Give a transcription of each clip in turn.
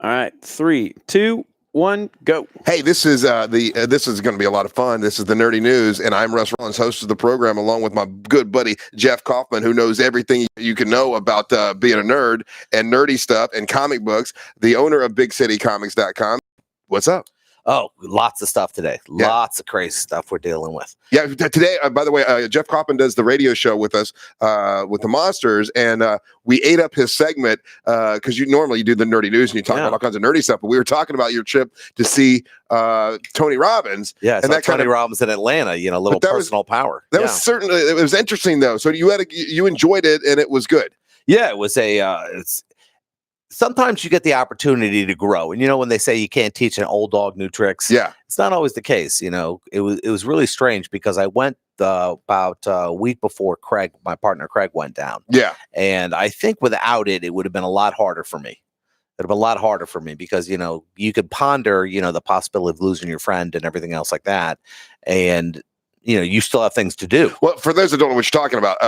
All right, 3, 2, 1, go. Hey, this is this is going to be a lot of fun. This is the Nerdy News, and I'm Russ Rollins, host of the program, along with my good buddy Jeff Kaufman, who knows everything you can know about being a nerd and nerdy stuff and comic books. The owner of BigCityComics.com. What's up? Oh, lots of stuff today. Yeah. Lots of crazy stuff we're dealing with. Yeah, today, by the way, Jeff Kaufman does the radio show with us with the Monsters, and we ate up his segment because you normally do the nerdy news and you talk about all kinds of nerdy stuff, but we were talking about your trip to see Tony Robbins. Yeah, and that Tony Robbins in Atlanta, a little personal power. That was certainly, it was interesting though. So you enjoyed it and it was good. Yeah, it was sometimes you get the opportunity to grow. And when they say you can't teach an old dog new tricks, it's not always the case. It was really strange because I went about a week before my partner Craig went down. Yeah. And I think without it would have been a lot harder for me. It'd have been a lot harder for me because, you could ponder, the possibility of losing your friend and everything else like that. And you still have things to do. Well, for those that don't know what you're talking about,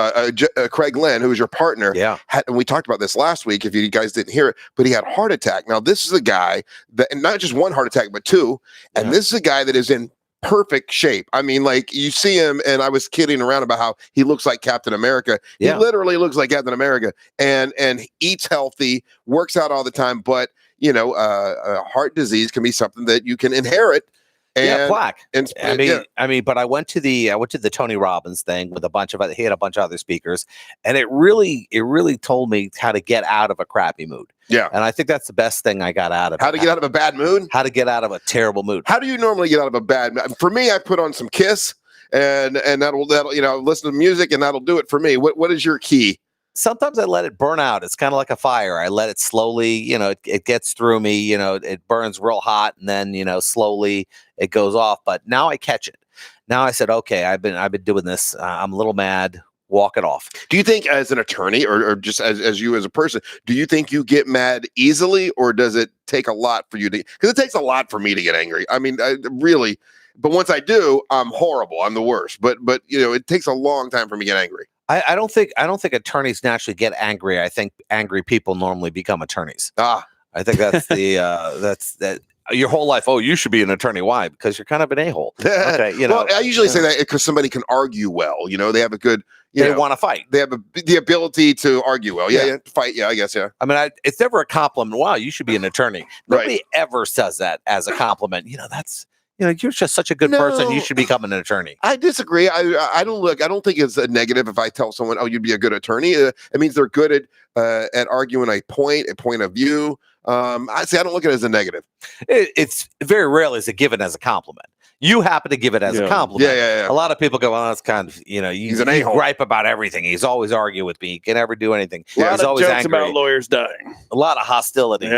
Craig Lynn, who was your partner, and we talked about this last week, if you guys didn't hear it, but he had a heart attack. Now, this is a guy that, and not just one heart attack, but two, and this is a guy that is in perfect shape. I mean, like, you see him, and I was kidding around about how he looks like Captain America. He literally looks like Captain America, and eats healthy, works out all the time, but, heart disease can be something that you can inherit. Plaque. But I went to the Tony Robbins thing with he had a bunch of other speakers, and it really told me how to get out of a crappy mood. Yeah. And I think that's the best thing I got out of it. How to get out of a bad mood? How to get out of a terrible mood. How do you normally get out of a bad mood? For me, I put on some Kiss and that'll listen to music and that'll do it for me. What is your key? Sometimes I let it burn out. It's kind of like a fire. I let it slowly, it gets through me, it burns real hot and then, slowly it goes off. But now I catch it. Now I said, okay, I've been doing this. I'm a little mad. Walk it off. Do you think as an attorney or just as you as a person, do you think you get mad easily, or does it take a lot for you to, because it takes a lot for me to get angry. I mean, really, but once I do, I'm horrible. I'm the worst, but it takes a long time for me to get angry. I don't think attorneys naturally get angry. I think angry people normally become attorneys. I think that's that your whole life. Oh, you should be an attorney. Why? Because you're kind of an a-hole. Okay, Well, I usually say that because somebody can argue well. They have a good. They want to fight. They have the ability to argue well. Yeah, fight. Yeah, I guess. Yeah. I mean, it's never a compliment. Wow, you should be an attorney. Nobody ever says that as a compliment. That's. You're just such a good person. You should become an attorney. I disagree. I don't think it's a negative if I tell someone, "Oh, you'd be a good attorney." It means they're good at arguing a point of view. I don't look at it as a negative. It's very rarely is it given as a compliment. You happen to give it as a compliment. Yeah. A lot of people go, "Well, that's kind of he's an a-hole. Gripe about everything. He's always arguing with me. He can never do anything. A lot he's of always jokes angry. about lawyers dying. A lot of hostility.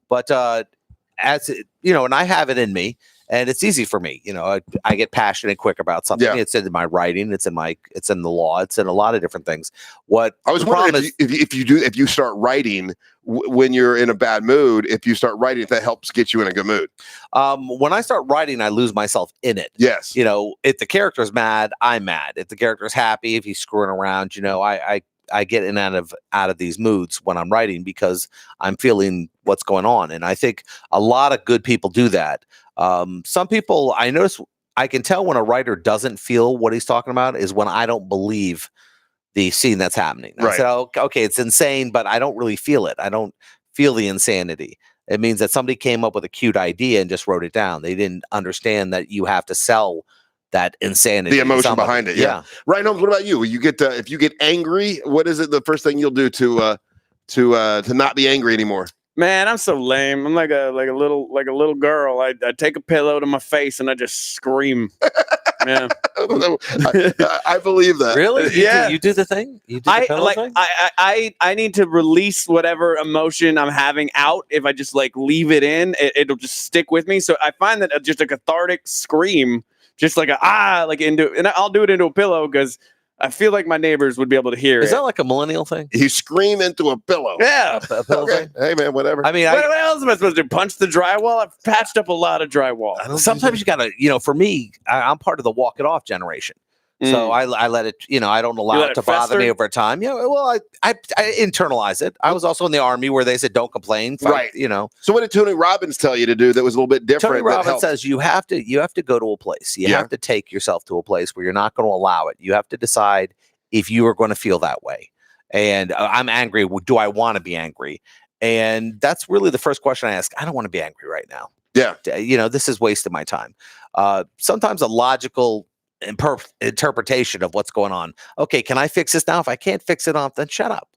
But as and I have it in me. And it's easy for me, I get passionate quick about something. Yeah. It's in my writing, it's in the law, it's in a lot of different things. What I was wondering if you start writing when you're in a bad mood, if you start writing, if that helps get you in a good mood. When I start writing, I lose myself in it. Yes. If the character's mad, I'm mad. If the character's happy, if he's screwing around, I get in out of these moods when I'm writing because I'm feeling what's going on. And I think a lot of good people do that. Some people, I notice, I can tell when a writer doesn't feel what he's talking about is when I don't believe the scene that's happening. I said, okay, it's insane, but I don't really feel it. I don't feel the insanity. It means that somebody came up with a cute idea and just wrote it down. They didn't understand that you have to sell that insanity, the emotion behind it. Yeah. Ryan Holmes, what about you? You get if you get angry, what is it the first thing you'll do to not be angry anymore? Man, I'm so lame. I'm like a little girl. I take a pillow to my face and I just scream. Yeah. I believe that. Really? You do the thing? You do the pillow thing? I need to release whatever emotion I'm having out. If I just leave it in, it'll just stick with me. So I find that just a cathartic scream, just and I'll do it into a pillow because I feel like my neighbors would be able to hear. Is that like a millennial thing? You scream into a pillow. Yeah. A pillow thing? Hey, man, whatever. I mean, what else am I supposed to do? Punch the drywall? I've patched up a lot of drywall. Sometimes you got to, for me, I'm part of the walk it off generation. So I let it, I don't allow it to bother me over time. Yeah, well, I internalize it. I was also in the Army where they said don't complain, fight, right? So what did Tony Robbins tell you to do that was a little bit different? Tony Robbins says you have to go to a place. You have to take yourself to a place where you're not going to allow it. You have to decide if you are going to feel that way. And I'm angry. Do I want to be angry? And that's really the first question I ask. I don't want to be angry right now. Yeah. This is wasting my time. Sometimes a logical interpretation of what's going on. Okay, can I fix this now? If I can't fix it off, then shut up.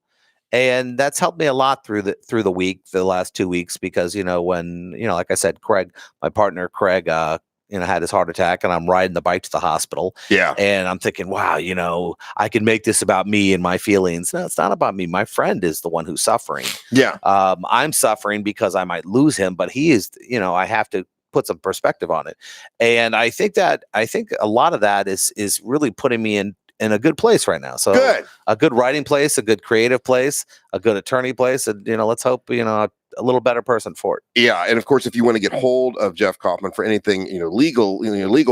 And that's helped me a lot through the week, the last 2 weeks, because when like I said, Craig, my partner Craig, had his heart attack, and I'm riding the bike to the hospital. Yeah. And I'm thinking, wow, I can make this about me and my feelings. No, it's not about me. My friend is the one who's suffering. Yeah. I'm suffering because I might lose him, but he is, I have to put some perspective on it. And I think a lot of that is really putting me in a good place right now. So good. A good writing place, a good creative place, a good attorney place, and let's hope a little better person for it. Yeah, and of course, if you want to get hold of Jeff Kaufman for anything legal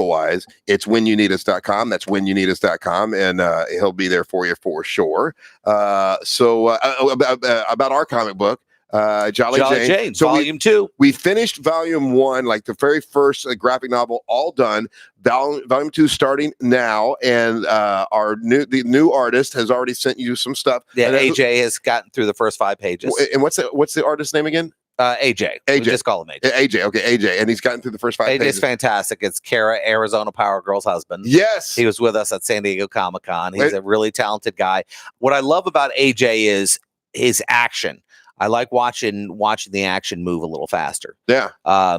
wise, it's whenyounneedus.com. That's whenyounneedus.com, and he'll be there for you for sure. So about our comic book. Jolly Jane. So volume 2. We finished volume 1, like the very first graphic novel, all done. Volume 2 starting now, and the new artist has already sent you some stuff. Yeah, AJ has gotten through the first 5 pages. And what's the artist's name again? AJ. We just call him AJ. AJ. Okay, AJ, and he's gotten through the first 5 pages. AJ's fantastic. It's Kara, Arizona Power Girl's husband. Yes, he was with us at San Diego Comic-Con. He's a really talented guy. What I love about AJ is his action. I like watching the action move a little faster. Yeah.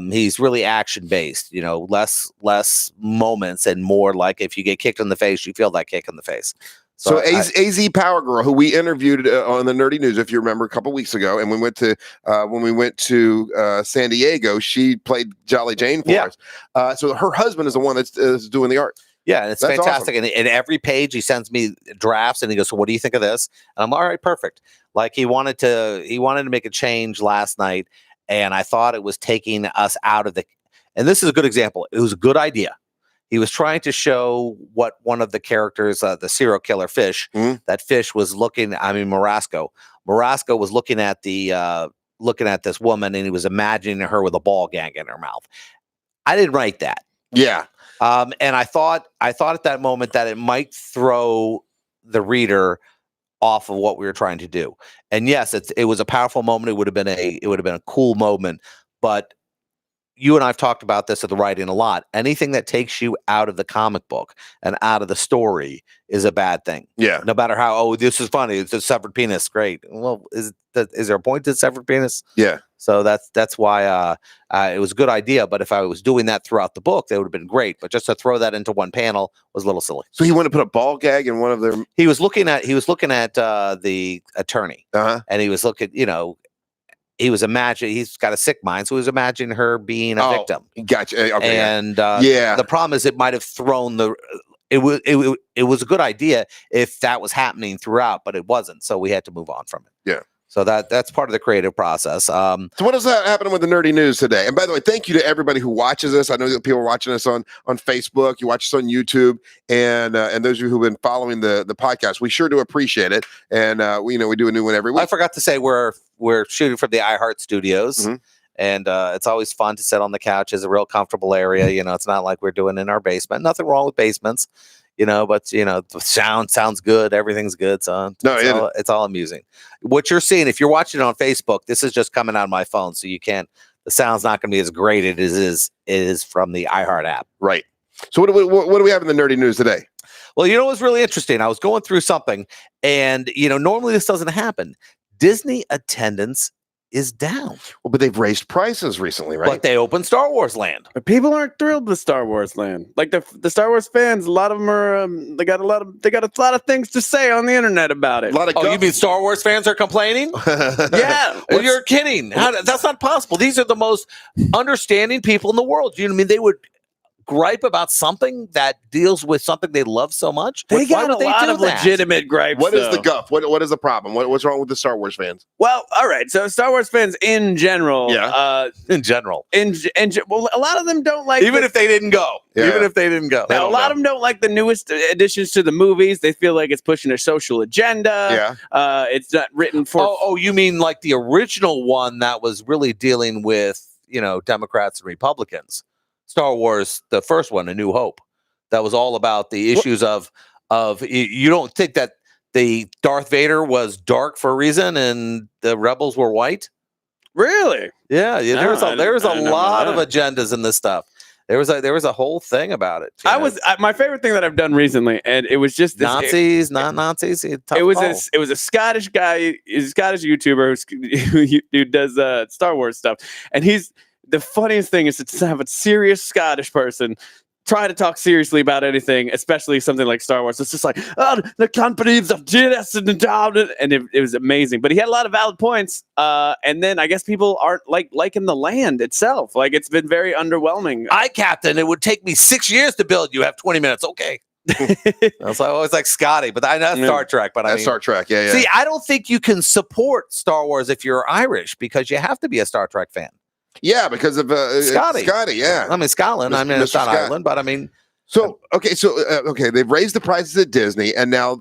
He's really action based, less moments and more like if you get kicked in the face, you feel that kick in the face. So AZ Power Girl, who we interviewed on the Nerdy News, if you remember, a couple weeks ago, and we went to when we went to San Diego, she played Jolly Jane for us. So her husband is the one that's doing the art. Yeah, and it's That's fantastic. Awesome. And every page he sends me drafts, and he goes, "So what do you think of this?" And I'm all right, perfect. Like he wanted to make a change last night, and I thought it was taking us out of the. And this is a good example. It was a good idea. He was trying to show what one of the characters, the serial killer Fish, that Fish was looking. I mean, Marasco was looking at this woman, and he was imagining her with a ball gag in her mouth. I didn't write that. Yeah. And I thought at that moment that it might throw the reader off of what we were trying to do. And yes, it was a powerful moment. It would have been a cool moment. But you and I've talked about this at the writing a lot. Anything that takes you out of the comic book and out of the story is a bad thing. Yeah. No matter how, this is funny. It's a severed penis. Great. Well, is there a point to severed penis? Yeah. So that's why it was a good idea. But if I was doing that throughout the book, that would have been great. But just to throw that into one panel was a little silly. So he wanted to put a ball gag in one of their. He was looking at the attorney, and he was looking. He was imagining. He's got a sick mind, so he was imagining her being a victim. Gotcha. Okay. And the problem is, it might have thrown the. It was a good idea if that was happening throughout, but it wasn't. So we had to move on from it. Yeah. So that's part of the creative process. So what is happening with the Nerdy News today? And by the way, thank you to everybody who watches us. I know that people are watching us on Facebook. You watch us on YouTube, and those of you who've been following the podcast, we sure do appreciate it. And we do a new one every week. I forgot to say we're shooting from the iHeart Studios. And it's always fun to sit on the couch. It's a real comfortable area. It's not like we're doing in our basement. Nothing wrong with basements, but the sound sounds good. Everything's good. So it's all amusing. What you're seeing, if you're watching it on Facebook, this is just coming out of my phone. So the sound's not going to be as great as it is from the iHeart app. Right. So what do we have in the Nerdy News today? Well, it was really interesting. I was going through something, and normally this doesn't happen. Disney attendance is down. Well, but they've raised prices recently, right? But they opened Star Wars Land. But people aren't thrilled with Star Wars Land. Like the Star Wars fans, a lot of them are. They got a lot of things to say on the internet about it. You mean Star Wars fans are complaining? Yeah. Well, you're kidding. That's not possible. These are the most understanding people in the world. You know what I mean? gripe about something that deals with something they love so much? They got a would lot do of that? legitimate gripes. What is the though. guff? What is the problem? What's wrong with the Star Wars fans? Well, all right. So Star Wars fans in general, In general, well, a lot of them don't like even if they didn't go. Yeah. Even if they didn't go. a lot of them don't like the newest additions to the movies. They feel like it's pushing a social agenda. Yeah. It's not written for. Oh, you mean like the original one that was really dealing with, Democrats and Republicans? Star Wars, the first one, A New Hope. That was all about the issues of you don't think that the Darth Vader was dark for a reason and the rebels were white? Really? Yeah, there was a lot of that. agendas in this stuff. There was a whole thing about it. My favorite thing that I've done recently, and it was just this, Nazis, not Nazis. It was a Scottish guy, a Scottish YouTuber who does Star Wars stuff, and the funniest thing is to have a serious Scottish person try to talk seriously about anything, especially something like Star Wars. It's just like, oh, I can't believe they did this and it was amazing. But he had a lot of valid points. And then I guess people aren't liking the land itself. Like, it's been very underwhelming. Captain, it would take me 6 years to build. You have 20 minutes. Okay. I was always like Scotty, but I know Star Trek. But That's Star Trek. Yeah. See, I don't think you can support Star Wars if you're Irish, because you have to be a Star Trek fan. Yeah, because of Scotty. Yeah. I mean, Scotland. I mean, it's not Ireland, but I mean. So they've raised the prices at Disney, and now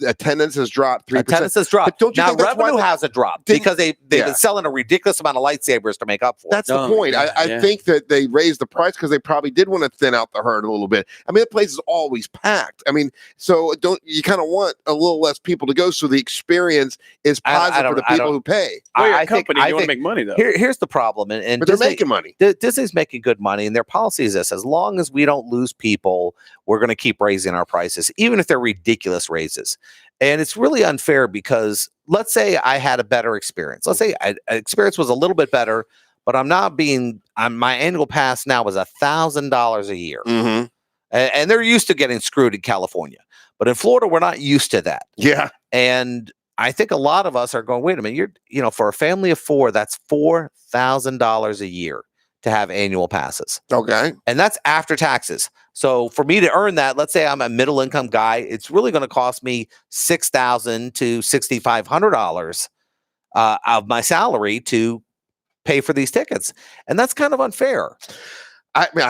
attendance has dropped 3%. Attendance has dropped. But don't you now think that's revenue why hasn't dropped because they've been selling a ridiculous amount of lightsabers to make up for it. That's the point. I think that they raised the price because they probably did want to thin out the herd a little bit. I mean, the place is always packed. I mean, so you kind of want a little less people to go so the experience is positive for the people who pay. Well, you're a company, you want to make money though. Here's the problem, and but they're making money. Disney's making good money, and their policy is this: as long as we don't lose people, we're going to keep raising our prices, even if they're ridiculous raises. And it's really unfair because let's say I had a better experience. Let's say experience was a little bit better, but my annual pass now is $1,000 a year. Mm-hmm. And they're used to getting screwed in California. But in Florida, we're not used to that. Yeah. And I think a lot of us are going, wait a minute, for a family of four, that's $4,000 a year to have annual passes. Okay. And that's after taxes. So for me to earn that, let's say I'm a middle income guy, it's really going to cost me $6,000 to $6,500 of my salary to pay for these tickets. And that's kind of unfair. I mean,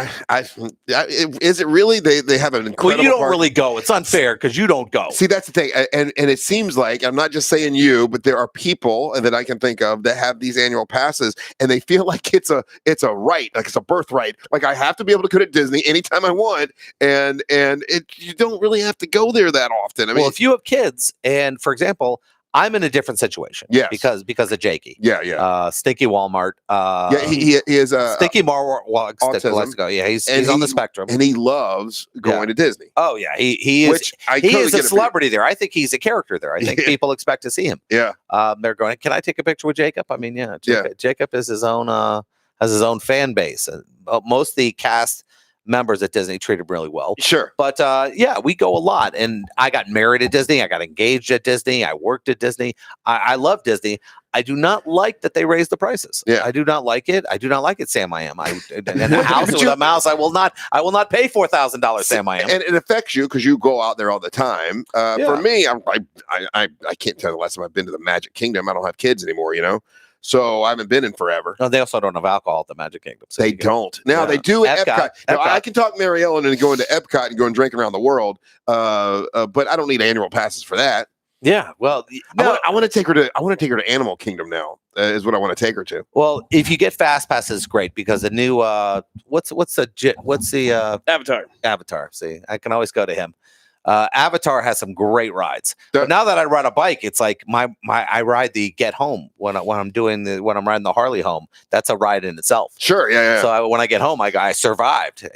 is it really? They have an incredible. Well, you don't really go. It's unfair because you don't go. See, that's the thing, and it seems like I'm not just saying you, but there are people that I can think of that have these annual passes, and they feel like it's a right, like it's a birthright. Like I have to be able to go to Disney anytime I want, and you don't really have to go there that often. I mean, well, if you have kids, and for example, I'm in a different situation. Yes. Because of Jakey. Yeah. Stinky Walmart. He is Stinky autism. Let's go. Yeah, he's on the spectrum, and he loves going to Disney. Oh yeah, he is. Which he is a celebrity there. I think he's a character there. I think people expect to see him. Yeah. They're going, can I take a picture with Jacob? I mean, Jacob is his own has his own fan base. Most of the cast members at Disney treat him really well. Sure. But we go a lot. And I got married at Disney. I got engaged at Disney. I worked at Disney. I love Disney. I do not like that they raise the prices. Yeah. I do not like it. I do not like it, Sam I Am. In a house with a mouse, I will not pay $4,000 Sam I Am. And it affects you because you go out there all the time. For me, I can't tell the last time I've been to the Magic Kingdom. I don't have kids anymore, So I haven't been in forever. No, they also don't have alcohol at the Magic Kingdom. So they don't. Now they do at Epcot. Now I can talk Mary Ellen into going to Epcot and go and drink around the world, but I don't need annual passes for that. Yeah, well, I want to take her to Animal Kingdom now. Is what I want to take her to. Well, if you get fast passes, great, because the new what's the Avatar. See, I can always go to him. Avatar has some great rides. But now that I ride a bike, it's like I ride the Get Home when I'm riding the Harley home. That's a ride in itself. Sure, yeah. So when I get home, I survived.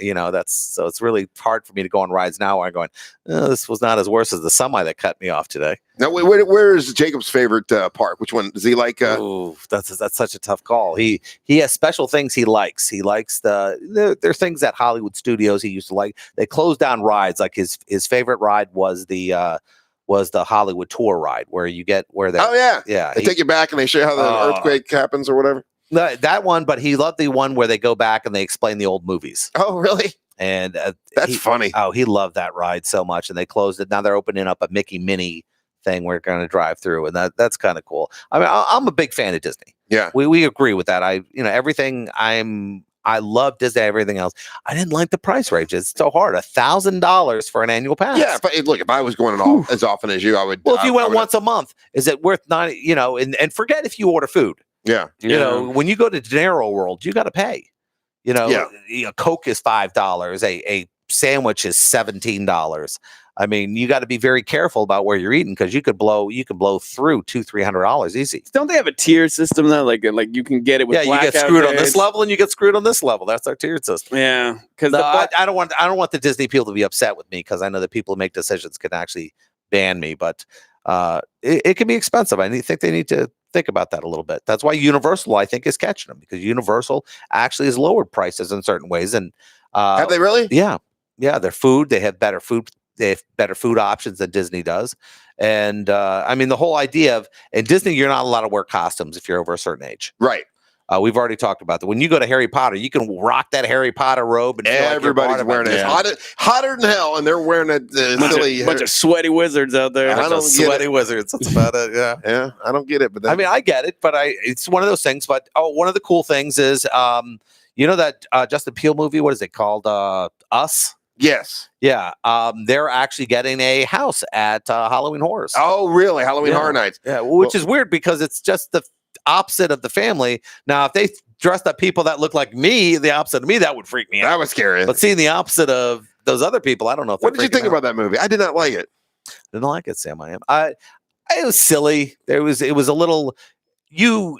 So it's really hard for me to go on rides now. I'm going, this was not as worse as the semi that cut me off today. Now, where is Jacob's favorite park? Which one does he like? That's such a tough call. He has special things he likes. He likes there's things at Hollywood Studios he used to like. They closed down rides. Like his favorite ride was the Hollywood Tour ride where they they take you back and they show you how the earthquake happens or whatever. That one, but he loved the one where they go back and they explain the old movies. Oh, really? And that's funny. Oh, he loved that ride so much, and they closed it. Now they're opening up a Mickey Mini thing we're going to drive through, and that's kind of cool. I mean, I'm a big fan of Disney. Yeah, we agree with that. Everything. I love Disney. Everything else, I didn't like the price range. It's so hard. $1,000 for an annual pass. Yeah, if I was going as often as you, I would. Well, if you went once a month, is it worth $90? And forget if you order food. Yeah, when you go to Dinero World, you got to pay. A Coke is $5. A sandwich is $17. I mean, you got to be very careful about where you're eating because you could blow through $200-$300 easy. Don't they have a tier system though? Like you can get it with you get screwed on this level and you get screwed on this level. That's our tiered system. Yeah, because I don't want the Disney people to be upset with me because I know that people who make decisions can actually ban me, but it can be expensive. I think they need to think about that a little bit. That's why Universal, I think, is catching them because Universal actually has lowered prices in certain ways. And have they really? Yeah. Their food, they have better food. They have better food options than Disney does. And I mean, the whole idea of in Disney, you're not allowed to wear costumes if you're over a certain age. Right. We've already talked about that. When you go to Harry Potter, you can rock that Harry Potter robe, and everybody's wearing it. Hotter than hell, and they're wearing a bunch of sweaty wizards out there. I don't sweaty wizards. That's about it. Yeah, yeah. I don't get it, but I mean, I get it, but it's one of those things. But one of the cool things is, that Justin Peele movie. What is it called? Us. Yes. Yeah. They're actually getting a house at Halloween Horrors. Oh, really? Halloween Horror Nights. Yeah, which is weird because it's just the opposite of the family. Now, if they dressed up people that look like me, the opposite of me, that would freak me out. That was scary. But seeing the opposite of those other people, I don't know. What did you think about that movie? I did not like it. Didn't like it, Sam. It was silly. It was a little. You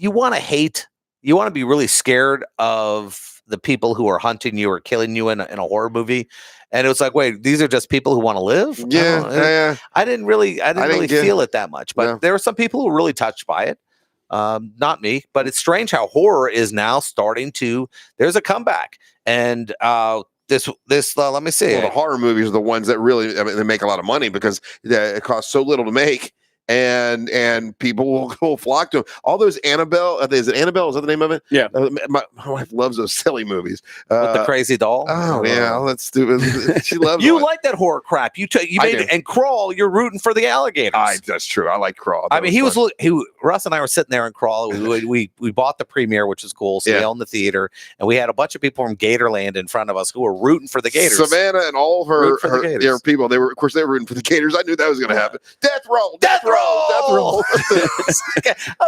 want to hate. You want to be really scared of the people who are hunting you or killing you in a horror movie. And it was like, wait, these are just people who want to live? Yeah. I didn't really feel it that much, but there were some people who were really touched by it. Not me, but it's strange how horror is now starting to, there's a comeback. And this let me see. Well, the horror movies are the ones that really, they make a lot of money because it costs so little to make. And people will flock to them. All those Annabelle, is it Annabelle? Is that the name of it? Yeah. My wife loves those silly movies. With the crazy doll? Oh, yeah. That's stupid. She loves You like that horror crap. You made it, and Crawl, you're rooting for the alligators. That's true. I like Crawl. I mean, Russ and I were sitting there in Crawl. We bought the premiere, which is cool. So we owned the theater, and we had a bunch of people from Gatorland in front of us who were rooting for the Gators. Savannah and all of her people, they were rooting for the Gators. I knew that was going to happen. Death roll. Death roll. I was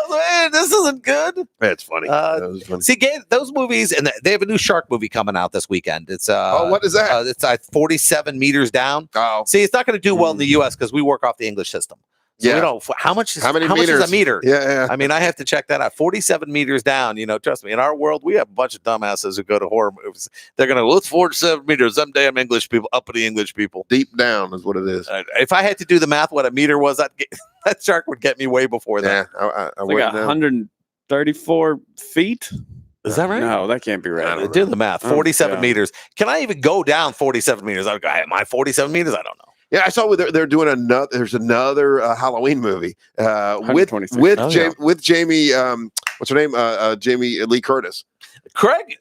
like, hey, this isn't good. That's funny. Funny. See, those movies, and they have a new shark movie coming out this weekend. It's what is that? It's 47 meters down. Oh, see, it's not going to do well in the U.S. because we work off the English system. So we don't. How much is a meter? Yeah. I mean, I have to check that out. 47 meters down. Trust me. In our world, we have a bunch of dumbasses who go to horror movies. They're going to, it's 47 meters. Some damn English people, uppity English people. Deep down is what it is. If I had to do the math, what a meter was, that shark would get me way before that. Yeah, I like 134 feet. Is that right? No, that can't be right. Do the math. 47 meters. Can I even go down 47 meters? I would go, am I 47 meters? I don't know. Yeah, I saw they're doing another. There's another Halloween movie with Jamie. What's her name? Jamie Lee Curtis. Craig.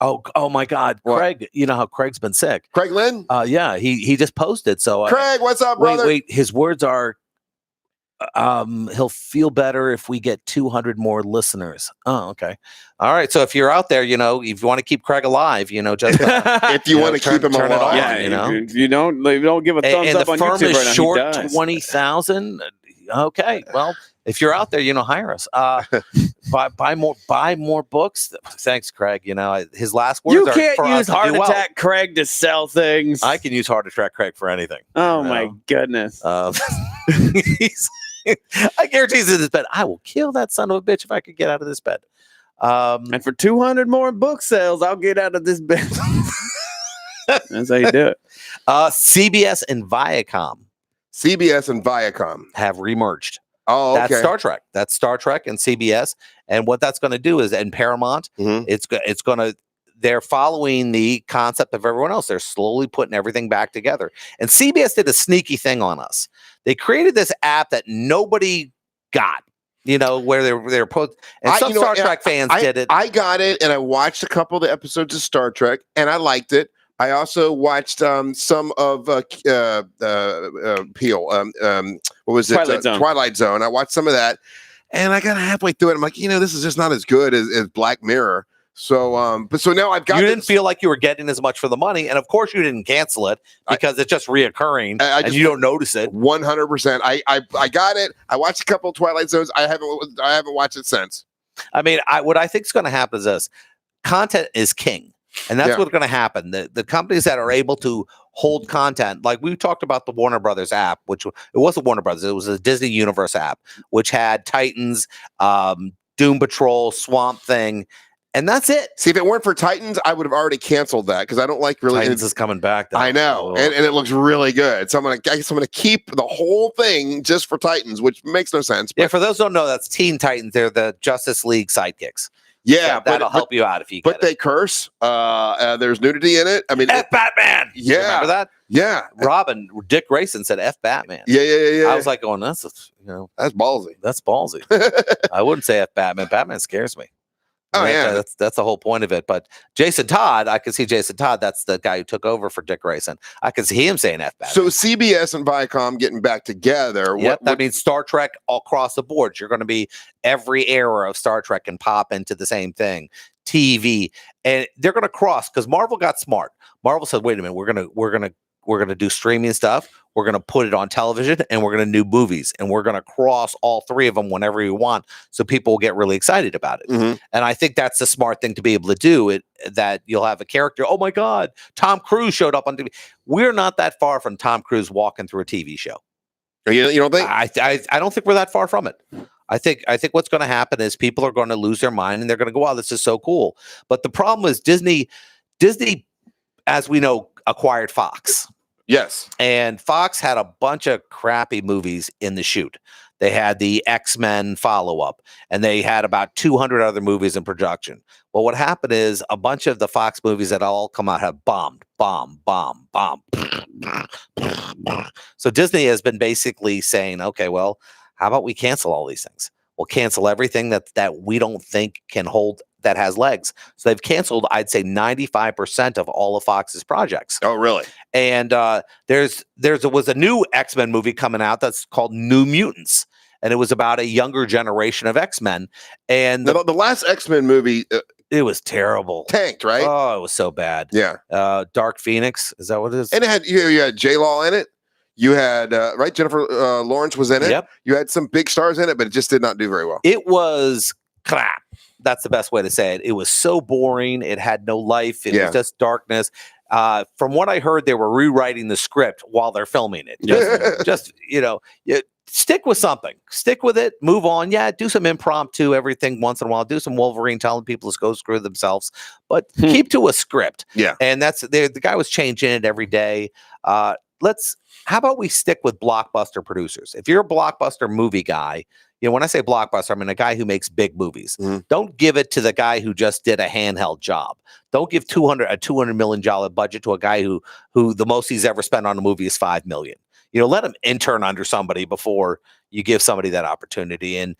Oh my God, what? Craig. You know how Craig's been sick. Craig Lynn. Yeah, he just posted. So Craig, what's up, brother? Wait. His words are, he'll feel better if we get 200 more listeners. Oh, okay. All right. So if you're out there, if you want to keep Craig alive, just if you want to keep him alive, if you don't give a thumbs up on YouTube right now. And the firm is short 20,000. Okay. Well, if you're out there, hire us. Buy more books. Thanks, Craig. His last words. You can't use Heart Attack Craig to sell things. I can use Heart Attack Craig for anything. Oh my goodness. I guarantee he's in this bed. I will kill that son of a bitch if I could get out of this bed. And for 200 more book sales, I'll get out of this bed. That's how you do it. CBS and Viacom have remerged. Oh, okay. That's Star Trek. That's Star Trek and CBS. And what that's going to do is, and Paramount, it's going to. They're following the concept of everyone else. They're slowly putting everything back together. And CBS did a sneaky thing on us. They created this app that nobody got. You know, where they're and some Star Trek fans did it. I got it, and I watched a couple of the episodes of Star Trek, and I liked it. I also watched some of Peel. What was it? Twilight Zone. I watched some of that, and I got halfway through it. I'm like, this is just not as good as Black Mirror. So, so now I've got. You didn't feel like you were getting as much for the money, and of course you didn't cancel it because it's just reoccurring, and you don't notice it. 100%. I got it. I watched a couple of Twilight Zones. I haven't watched it since. I mean, what I think is going to happen is this: content is king, and that's what's going to happen. The companies that are able to hold content, like we talked about the Warner Brothers app, which it wasn't Warner Brothers, it was a Disney Universe app, which had Titans, Doom Patrol, Swamp Thing. And that's it. See, if it weren't for Titans, I would have already canceled that because I don't like really. Titans is coming back. Though. I know, and it looks really good. So I guess I'm gonna keep the whole thing just for Titans, which makes no sense. Yeah, for those who don't know, that's Teen Titans. They're the Justice League sidekicks. Yeah, so that'll help you out if you. But they curse. There's nudity in it. I mean, F Batman. Yeah, remember that? Yeah, Dick Grayson said F Batman. Yeah. I was like, going, that's ballsy. That's ballsy. I wouldn't say F Batman. Batman scares me. Oh, yeah. That's the whole point of it. But Jason Todd, I can see Jason Todd. That's the guy who took over for Dick Grayson. I can see him saying F Batman. So CBS and Viacom getting back together. Yep, that means Star Trek all across the board. You're going to be every era of Star Trek can pop into the same thing. TV, and they're going to cross because Marvel got smart. Marvel said, "Wait a minute, we're gonna do streaming stuff. We're going to put it on television, and we're going to do movies, and we're going to cross all three of them whenever we want, so people will get really excited about it." Mm-hmm. And I think that's the smart thing to be able to do. It that you'll have a character. Oh my God, Tom Cruise showed up on TV. We're not that far from Tom Cruise walking through a TV show. You don't think? I don't think we're that far from it. I think what's going to happen is people are going to lose their mind and they're going to go, "Wow, this is so cool." But the problem is Disney, as we know, acquired Fox. Yes. And Fox had a bunch of crappy movies in the shoot. They had the X-Men follow-up, and they had about 200 other movies in production. Well, what happened is a bunch of the Fox movies that all come out have bombed. So Disney has been basically saying, okay, well, how about we cancel all these things? We'll cancel everything that we don't think can hold that has legs. So they've canceled, I'd say 95% of all of Fox's projects. Oh, really? And there was a new X-Men movie coming out that's called New Mutants. And it was about a younger generation of X-Men. And the last X-Men movie, it was terrible. Tanked, right? Oh, it was so bad. Yeah. Dark Phoenix, is that what it is? And it had you had J-Law in it. You had right, Jennifer Lawrence was in it. Yep. You had some big stars in it, but it just did not do very well. It was crap. That's the best way to say it. It was so boring. It had no life. It was just darkness. From what I heard, they were rewriting the script while they're filming it. Just stick with something. Stick with it. Move on. Yeah, do some impromptu everything once in a while. Do some Wolverine telling people to go screw themselves. But keep to a script. Yeah. And that's the guy was changing it every day. How about we stick with blockbuster producers? If you're a blockbuster movie guy, when I say blockbuster, I mean a guy who makes big movies. Mm-hmm. Don't give it to the guy who just did a handheld job. Don't give a $200 million budget to a guy who the most he's ever spent on a movie is $5 million. Let him intern under somebody before you give somebody that opportunity. And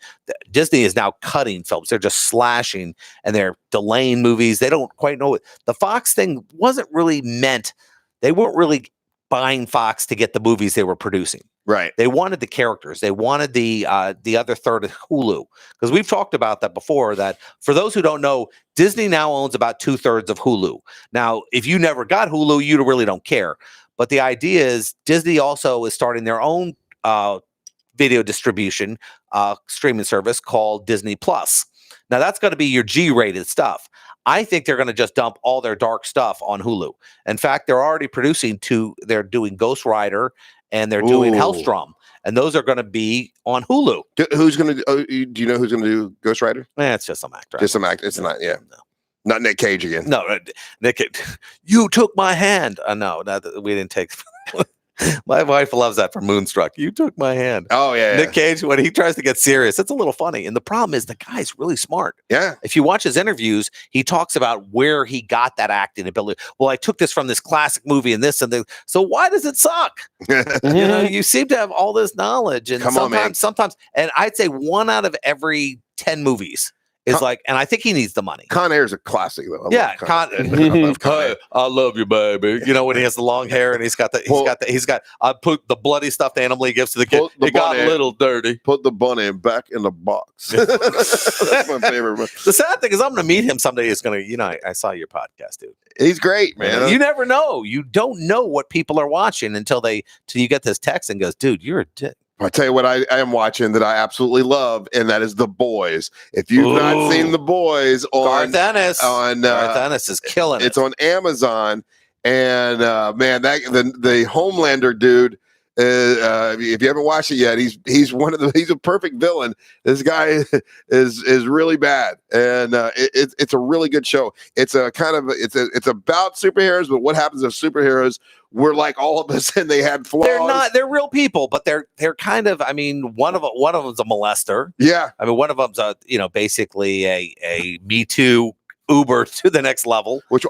Disney is now cutting films. They're just slashing and they're delaying movies. They don't quite know it. The Fox thing wasn't really meant. They weren't really buying Fox to get the movies they were producing. Right. They wanted the characters. They wanted the other third of Hulu. Because we've talked about that before, that for those who don't know, Disney now owns about 2/3 of Hulu. Now, if you never got Hulu, you really don't care. But the idea is Disney also is starting their own video distribution streaming service called Disney Plus. Now, that's going to be your G-rated stuff. I think they're going to just dump all their dark stuff on Hulu. In fact, they're already producing they're doing Ghost Rider and they're doing Hellstrom. And those are going to be on Hulu. Who's going to do you know who's going to do Ghost Rider? It's just some actor. Just some actor. It's not, yeah. No. Not Nick Cage again. No, Nick Cage. You took my hand. No, we didn't take. My wife loves that from Moonstruck. You took my hand. Oh, yeah. Nick Cage, when he tries to get serious, it's a little funny. And the problem is the guy's really smart. Yeah. If you watch his interviews, he talks about where he got that acting ability. Well, I took this from this classic movie and this and this. So why does it suck? You seem to have all this knowledge. And sometimes, and I'd say 1 out of every 10 movies is and I think he needs the money. Con Air is a classic, though. I love you, baby. When he has the long hair and he's got I put the bloody stuffed animal he gives to the kid. It got a little dirty. Put the bunny back in the box. That's my favorite one. The sad thing is I'm going to meet him someday. He's going to, I saw your podcast, dude. He's great, man. You never know. You don't know what people are watching until you get this text and goes, dude, you're a dick. I tell you what I am watching that I absolutely love, and that is The Boys. If you've not seen The Boys Garth Ennis is killing it. It's on Amazon, and man, the Homelander dude. If you haven't watched it yet, he's a perfect villain. This guy is really bad, and it's a really good show. It's it's about superheroes, but what happens if superheroes were like all of us and they had flaws? They're real people, but they're kind of. I mean, one of them's a molester. Yeah, I mean, one of them's basically a Me Too Uber to the next level. Where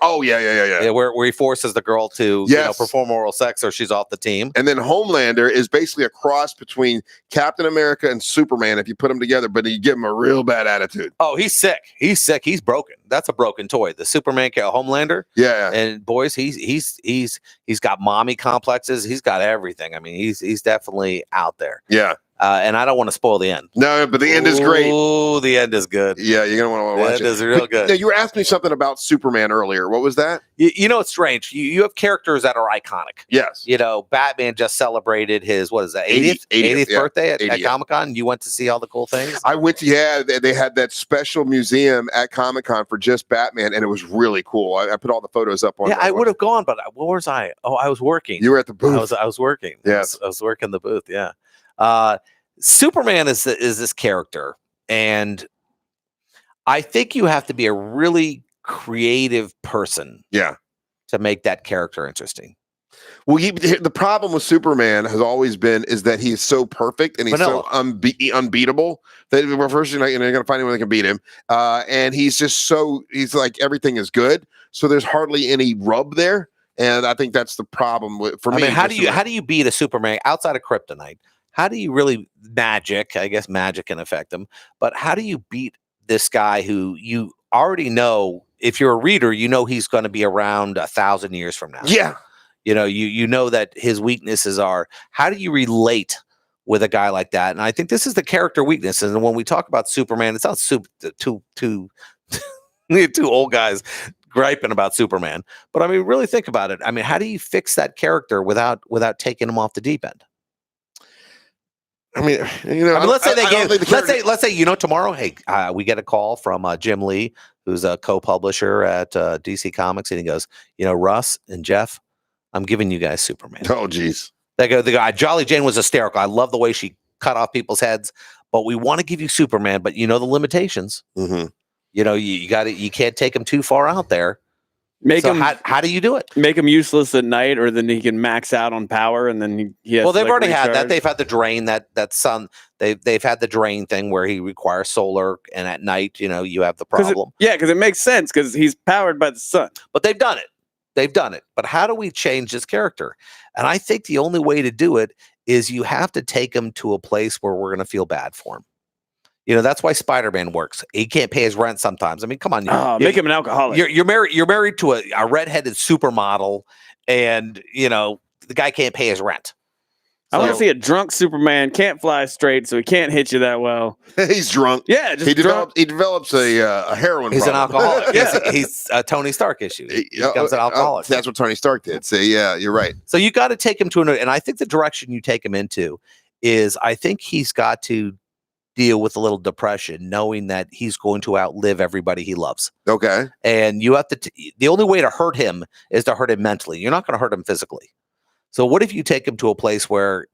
he forces the girl to perform oral sex or she's off the team. And then Homelander is basically a cross between Captain America and Superman if you put them together, but you give him a real bad attitude. Oh, he's sick. He's broken. That's a broken toy. The Superman Homelander. Yeah. And boys, he's got mommy complexes. He's got everything. I mean, he's definitely out there. Yeah. And I don't want to spoil the end. No, but the end is great. Oh, the end is good. Yeah, you're going to want to watch it. The end is real good. Now, you were asking me something about Superman earlier. What was that? It's strange. You have characters that are iconic. Yes. Batman just celebrated his, 80th birthday at Comic-Con. You went to see all the cool things? I went to, they had that special museum at Comic-Con for just Batman, and it was really cool. I put all the photos up on. Yeah, I would have gone, but where was I? Oh, I was working. You were at the booth. I was working. Yes. I was working the booth, yeah. Superman is this character, and I think you have to be a really creative person, to make that character interesting. Well, the problem with Superman has always been is that he's so perfect and he's so unbeatable that first you're going to find anyone that can beat him, and he's like everything is good, so there's hardly any rub there, and I think that's the problem for me. I mean, how do you beat a Superman outside of Kryptonite? How do you really magic? I guess magic can affect him, but how do you beat this guy who you already know? If you're a reader, you know he's going to be around 1,000 years from now. Yeah, you know that his weaknesses are. How do you relate with a guy like that? And I think this is the character weakness. And when we talk about Superman, it's not two old guys griping about Superman, but I mean, really think about it. I mean, how do you fix that character without taking him off the deep end? I mean, let's say tomorrow, hey, we get a call from Jim Lee, who's a co-publisher at DC Comics, and he goes, Russ and Jeff, I'm giving you guys Superman. Oh, geez. They go, Jolly Jane was hysterical. I love the way she cut off people's heads, but we want to give you Superman, but the limitations. Mm-hmm. You can't take him too far out there. How do you do it? Make him useless at night, or then he can max out on power, and then he has they've already had that. They've had the drain that sun. They've had the drain thing where he requires solar, and at night, you have the problem. Because it makes sense because he's powered by the sun. But they've done it. But how do we change this character? And I think the only way to do it is you have to take him to a place where we're going to feel bad for him. That's why Spider-Man works. He can't pay his rent sometimes. I mean, come on. Make him an alcoholic. You're married to a redheaded supermodel, and, the guy can't pay his rent. I want to see a drunk Superman, can't fly straight, so he can't hit you that well. He's drunk. Yeah, he develops a heroin He's problem. An alcoholic. He's a Tony Stark issue. He becomes an alcoholic. That's what Tony Stark did. So, yeah, you're right. So you got to take him to and I think the direction you take him into is I think he's got to deal with a little depression, knowing that he's going to outlive everybody he loves. Okay. And you have to, the only way to hurt him is to hurt him mentally. You're not going to hurt him physically. So what if you take him to a place where,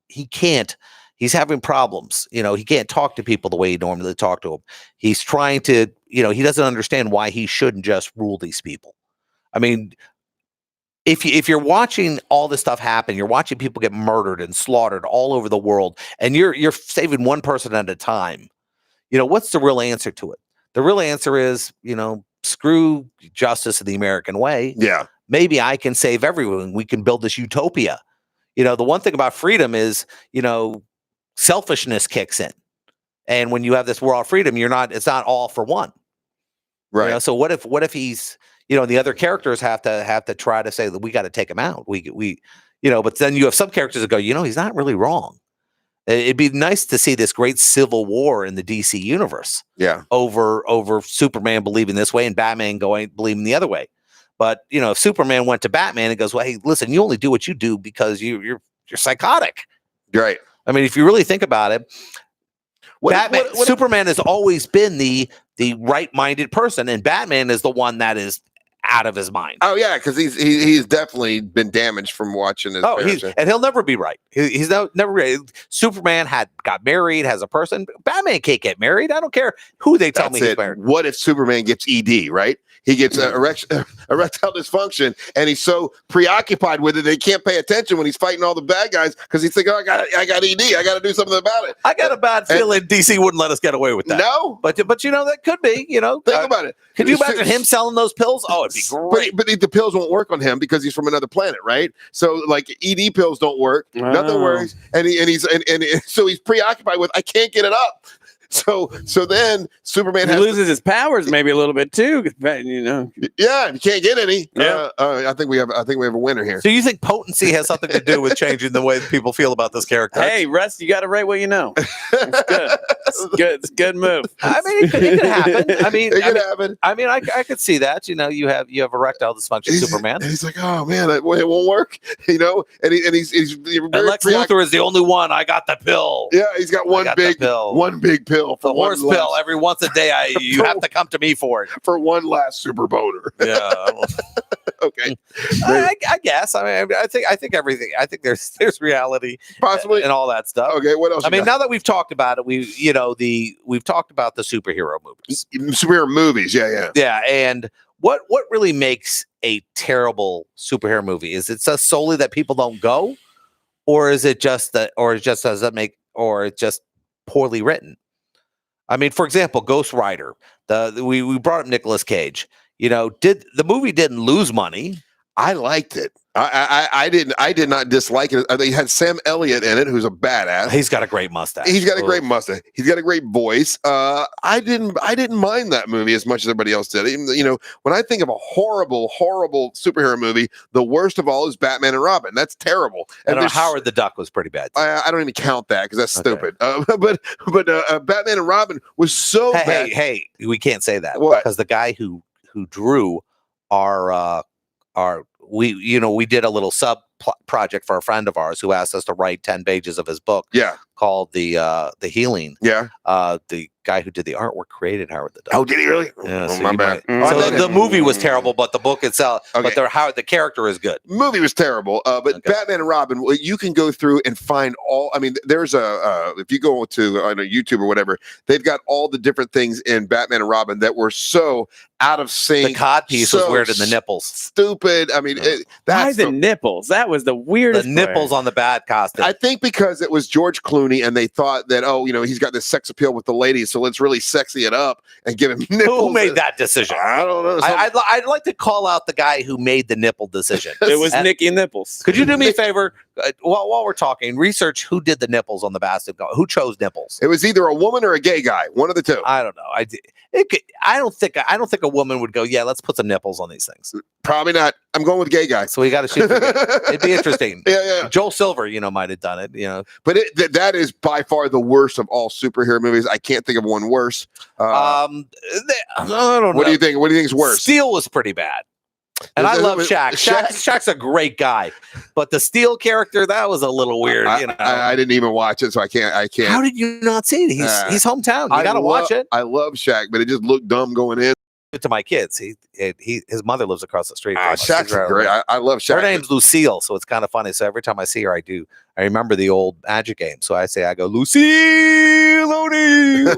he's having problems. He can't talk to people the way he normally talk to them. He's trying to, he doesn't understand why he shouldn't just rule these people. I mean, if you're watching all this stuff happen, you're watching people get murdered and slaughtered all over the world, and you're saving one person at a time. What's the real answer to it? The real answer is, screw justice in the American way. Yeah. Maybe I can save everyone. We can build this utopia. The one thing about freedom is, selfishness kicks in. And when you have this world of freedom, it's not all for one. Right. So what if he's, the other characters have to try to say that we got to take him out. But then you have some characters that go, he's not really wrong. It'd be nice to see this great civil war in the DC universe. Yeah. Over Superman believing this way and Batman believing the other way. But if Superman went to Batman and goes, well, hey, listen, you only do what you do because you're psychotic. Right. I mean, if you really think about it, Superman has always been the right-minded person, and Batman is the one that is out of his mind. Oh yeah, because he's definitely been damaged from watching his. And he'll never be right. He's never right. Superman got married, has a person. Batman can't get married. I don't care who they tell me he's married. What if Superman gets ED? Right? He gets erectile dysfunction, and he's so preoccupied with it that he can't pay attention when he's fighting all the bad guys because he's thinking, "Oh, I got ED. I got to do something about it." I got a bad feeling DC wouldn't let us get away with that. No, but that could be. Think about it. Could you imagine him selling those pills? Oh, it'd be great. But the pills won't work on him because he's from another planet, right? So like ED pills don't work. Nothing works, and so he's preoccupied with I can't get it up. So then Superman loses his powers maybe a little bit too. Yeah, you can't get any. Yeah. I think we have a winner here. So you think potency has something to do with changing the way people feel about this character? Hey, Russ, you got to write what you know. It's good. It's a good move. I mean, it could happen. It could happen. I mean, I could see that. You have erectile dysfunction, Superman. And he's like, oh man, it won't work. And he's and Lex Luthor is the only one. I got the pill. Yeah, he's got one big pill. For the horse pill every once a day. You have to come to me for it for one last super boner. Yeah. Okay. I guess. I mean, I think everything. I think there's reality, possibly, and all that stuff. Okay. What else? I mean, now that we've talked about it, we've talked about the superhero movies. Superhero movies. Yeah. Yeah. And what really makes a terrible superhero movie? Is it just solely that people don't go, or is it just that, or it just it's just poorly written? I mean, for example, Ghost Rider. We brought up Nicolas Cage. The movie didn't lose money. I liked it. I did not dislike it. They had Sam Elliott in it, who's a badass. He's got a great mustache. He's got a great mustache. He's got a great voice. I didn't mind that movie as much as everybody else did. When I think of a horrible superhero movie, the worst of all is Batman and Robin. That's terrible. And Howard the Duck was pretty bad. I don't even count that because that's stupid. But Batman and Robin was so bad. Hey, we can't say that because the guy who drew our we did a little sub project for a friend of ours who asked us to write 10 pages of his book. Yeah. Called the Healing. Yeah. The guy who did the artwork created Howard the Duck. Oh, did he really? Yeah. So my bad. So the movie was terrible, but the book itself, but the character is good. Movie was terrible, but Batman and Robin, you can go through and find all. I mean, there's if you go to YouTube or whatever, they've got all the different things in Batman and Robin that were so out of sync. The cod piece was weird in the nipples. Stupid. I mean, why the nipples? That was the weirdest. The nipples on the bad costume. I think because it was George Clooney, and they thought that he's got this sex appeal with the ladies, so let's really sexy it up and give him nipples. Who made that decision? I don't know. I'd like to call out the guy who made the nipple decision. It was Nicky Nipples. Could you do me a favor? While we're talking, research who did the nipples on the basketball. Who chose nipples? It was either a woman or a gay guy. One of the two. I don't know. I don't think a woman would go, yeah, let's put some nipples on these things. Probably not. I'm going with gay guy. So we got to shoot. It'd be interesting. Yeah. Joel Silver, might have done it. But that is by far the worst of all superhero movies. I can't think of one worse. I don't know. What do you think? What do you think is worse? Steel was pretty bad. And I love Shaq. Shaq's a great guy, but the Steel character, that was a little weird. I didn't even watch it, so I can't. How did you not see it? He's hometown. You got to watch it. I love Shaq, but it just looked dumb going in. it to my kids. His mother lives across the street from us. Shaq's great. I love Shaq. Her name's Lucille, so it's kind of funny. So every time I see her, I remember the old Magic game. So I go, Lucille O'Neal.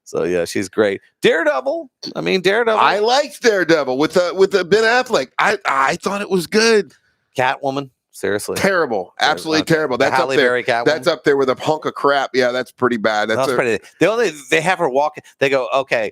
So yeah, she's great. Daredevil. I liked Daredevil with Ben Affleck. I thought it was good. Catwoman. Seriously, terrible, absolutely terrible. That's up there. That's up there with a hunk of crap. Yeah, that's pretty bad. That's pretty. They have her walk. They go, okay,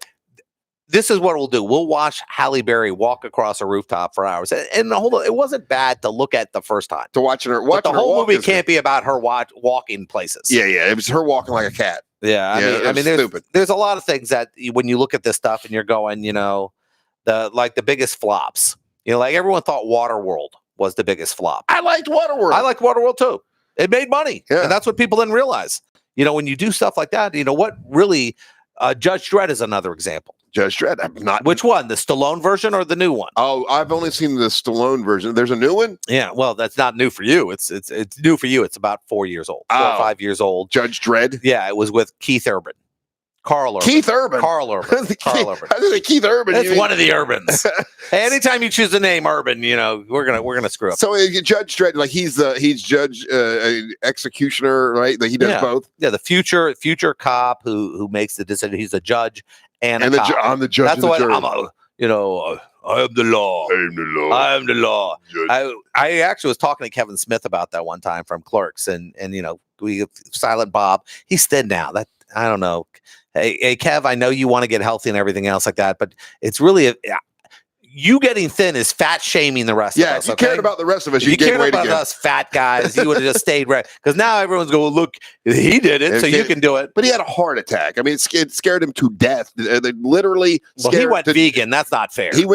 this is what we'll do. We'll watch Halle Berry walk across a rooftop for hours. And hold on, it wasn't bad to look at the first time. To watching her, the whole movie can't be about her walking places. Yeah, it was her walking like a cat. Yeah, I mean, there's a lot of things that when you look at this stuff and you're going, the biggest flops. Like everyone thought Waterworld was the biggest flop. I liked Waterworld. I liked Waterworld too. It made money. Yeah. And that's what people didn't realize. When you do stuff like that, what really Judge Dredd is another example. Judge Dredd. I'm not. Which one? The Stallone version or the new one? Oh, I've only seen the Stallone version. There's a new one? Yeah. Well, that's not new for you. It's new for you. It's about 4 years old. 4 or 5 years old. Judge Dredd? Yeah, it was with Keith Urban. Carl Urban. Keith Urban. Carl Urban. Carl Urban. I think Keith Urban. It's one of the Urbans. Hey, anytime you choose the name Urban, we're gonna screw up. So Judge Dredd, like he's judge executioner, right? Like he does both. Yeah, the future cop who makes the decision. He's a judge and a cop. I'm the judge. That's what I'm. I am the law. I am the law. I actually was talking to Kevin Smith about that one time from Clerks, and we Silent Bob. He's thin now. That I don't know. Hey, Kev, I know you want to get healthy and everything else like that, but it's really you getting thin is fat shaming the rest of us. Yeah, if you cared about the rest of us, you cared about us fat guys, you would have just stayed right. Because now everyone's going, look, he did it, so you can do it. But he had a heart attack. I mean, it scared him to death. They literally he went vegan. That's not fair. He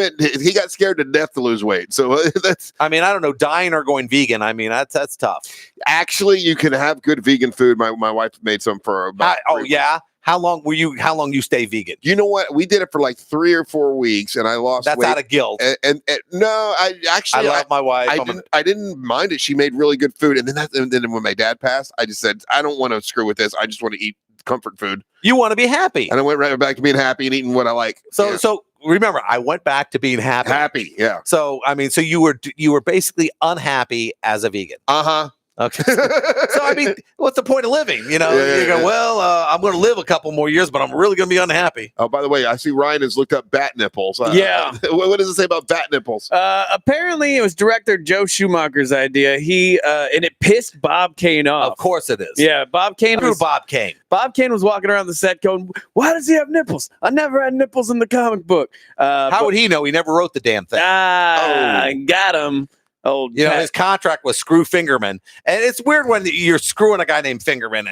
got scared to death to lose weight. So that's. I mean, I don't know, dying or going vegan. I mean, that's tough. Actually, you can have good vegan food. My wife made some for about. Yeah. How long you stay vegan? You know what? We did it for like 3 or 4 weeks, and I lost weight. That's out of guilt. And no, I love my wife. I didn't mind it. She made really good food. And then when my dad passed, I just said, I don't want to screw with this. I just want to eat comfort food. You want to be happy. And I went right back to being happy and eating what I like. So remember, I went back to being happy. Happy, yeah. So I mean, so you were basically unhappy as a vegan. Uh-huh. Okay. So I mean, what's the point of living? You go, well, I'm going to live a couple more years, but I'm really going to be unhappy. Oh, by the way, I see Ryan has looked up bat nipples. Yeah. What does it say about bat nipples? Apparently, it was director Joe Schumacher's idea. And it pissed Bob Kane off. Of course it is. Yeah, Bob Kane. Bob Kane. Bob Kane was walking around the set going, "Why does he have nipples? I never had nipples in the comic book." How would he know? He never wrote the damn thing. Got him. His contract was Screw Fingerman, and it's weird when you're screwing a guy named Fingerman.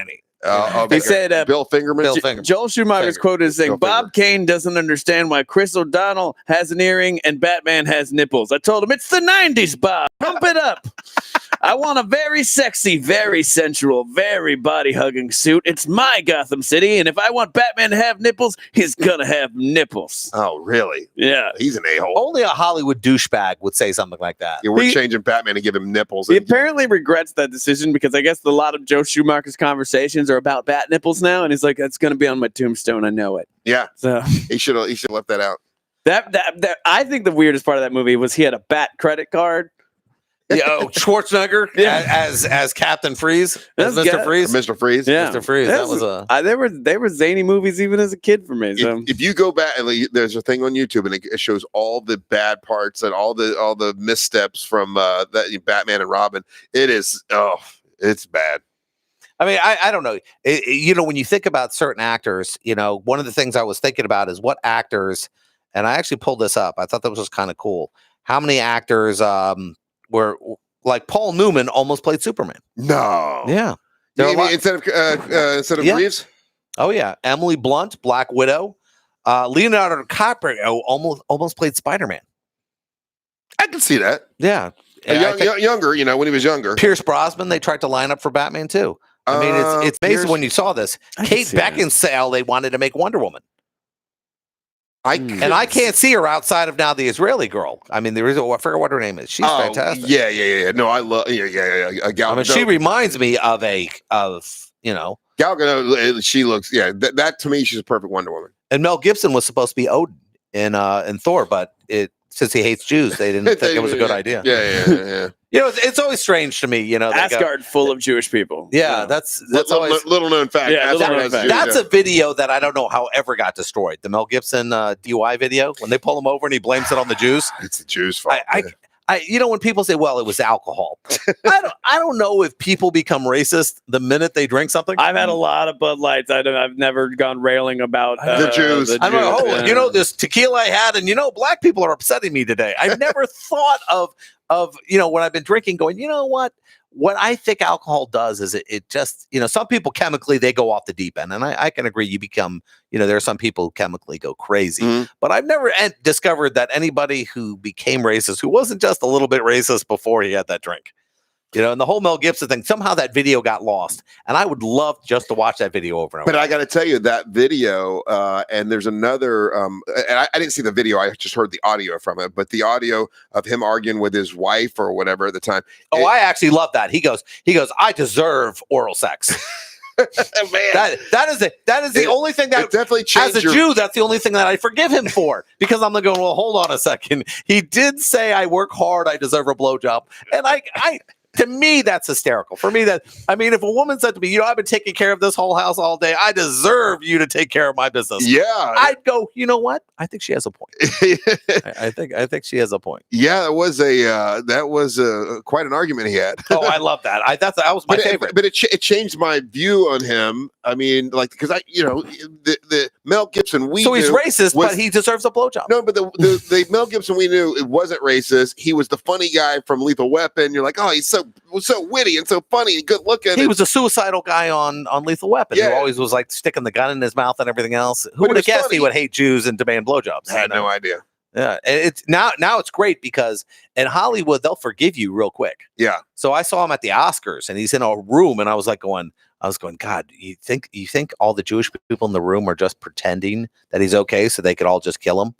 He said, Bill Fingerman. Joel Schumacher's quoted as saying, "Bob Kane doesn't understand why Chris O'Donnell has an earring and Batman has nipples. I told him it's the '90s, Bob. Pump it up. I want a very sexy, very sensual, very body-hugging suit. It's my Gotham City, and if I want Batman to have nipples, he's gonna have nipples." Oh, really? Yeah. He's an a-hole. Only a Hollywood douchebag would say something like that. Yeah, we're changing Batman to give him nipples. He apparently regrets that decision because I guess a lot of Joe Schumacher's conversations are about bat nipples now, and he's like, "That's gonna be on my tombstone. I know it." Yeah. So he should have left that out. That I think the weirdest part of that movie was he had a bat credit card. Yeah, Schwarzenegger as Captain Freeze, as Mr. Freeze. Mr. Freeze. Yeah. Mr. Freeze. That was they were zany movies even as a kid for me. So if you go back, there's a thing on YouTube and it shows all the bad parts and all the missteps from that Batman and Robin. It's bad. I mean, I don't know. When you think about certain actors, one of the things I was thinking about is what actors, and I actually pulled this up. I thought that was just kind of cool. How many actors were like Paul Newman almost played Superman? No. Yeah. Instead of Reeves? Oh yeah. Emily Blunt, Black Widow. Leonardo DiCaprio almost played Spider-Man. I can see that. Yeah. Younger, when he was younger. Pierce Brosnan, they tried to line up for Batman too. I mean, it's amazing when you saw this. Kate Beckinsale, they wanted to make Wonder Woman. I can't see her outside of now the Israeli girl. I mean, I forget what her name is. She's fantastic. Yeah. No, I love. Yeah. Gal Gadot. She reminds me of Gal Gadot. She looks. Yeah, that to me, she's a perfect Wonder Woman. And Mel Gibson was supposed to be Odin in Thor, but since he hates Jews, they didn't think it was a good idea. Yeah. You know, it's always strange to me. You know, Asgard full of Jewish people. Yeah, that's always little known fact. Yeah, that's a video that I don't know how ever got destroyed. The Mel Gibson DUI video when they pull him over and he blames it on the Jews. It's the Jews' fault. You know, when people say, "Well, it was alcohol," I don't know if people become racist the minute they drink something. I've had a lot of Bud Lights. I've never gone railing about the Jews. I'm like, you know, this tequila I had, and you know, black people are upsetting me today. I've never thought of when I've been drinking, going, you know what? What I think alcohol does is it just, you know, some people chemically they go off the deep end, and I can agree. You become, you know, there are some people who chemically go crazy, but I've never discovered that anybody who became racist who wasn't just a little bit racist before he had that drink. You know, and the whole Mel Gibson thing, somehow that video got lost. And I would love just to watch that video over and over. But I got to tell you, that video, and there's another, and I didn't see the video. I just heard the audio from it. But the audio of him arguing with his wife or whatever at the time. Oh, I actually love that. He goes, I deserve oral sex. Man, that is the only thing that definitely changed. As a Jew, that's the only thing that I forgive him for, because I'm going, well, hold on a second. He did say I work hard, I deserve a blowjob, and I to me, that's hysterical. For me, if a woman said to me, you know, I've been taking care of this whole house all day, I deserve you to take care of my business. Yeah. I'd go, you know what? I think she has a point. I think she has a point. Yeah, that was quite an argument he had. Oh, I love that. That was my favorite. But it changed my view on him. I mean, like, because the Mel Gibson he's racist, but he deserves a blowjob. No, but the Mel Gibson we knew, it wasn't racist. He was the funny guy from Lethal Weapon. You're like, oh, he's so witty and so funny and good looking. He was a suicidal guy on Lethal Weapon. Yeah. Who always was like sticking the gun in his mouth and everything else. Who would have guessed he would hate Jews and demand blowjobs? I had no idea. Yeah, it's now it's great because in Hollywood they'll forgive you real quick. Yeah. So I saw him at the Oscars and he's in a room and I was going, God, you think all the Jewish people in the room are just pretending that he's okay so they could all just kill him?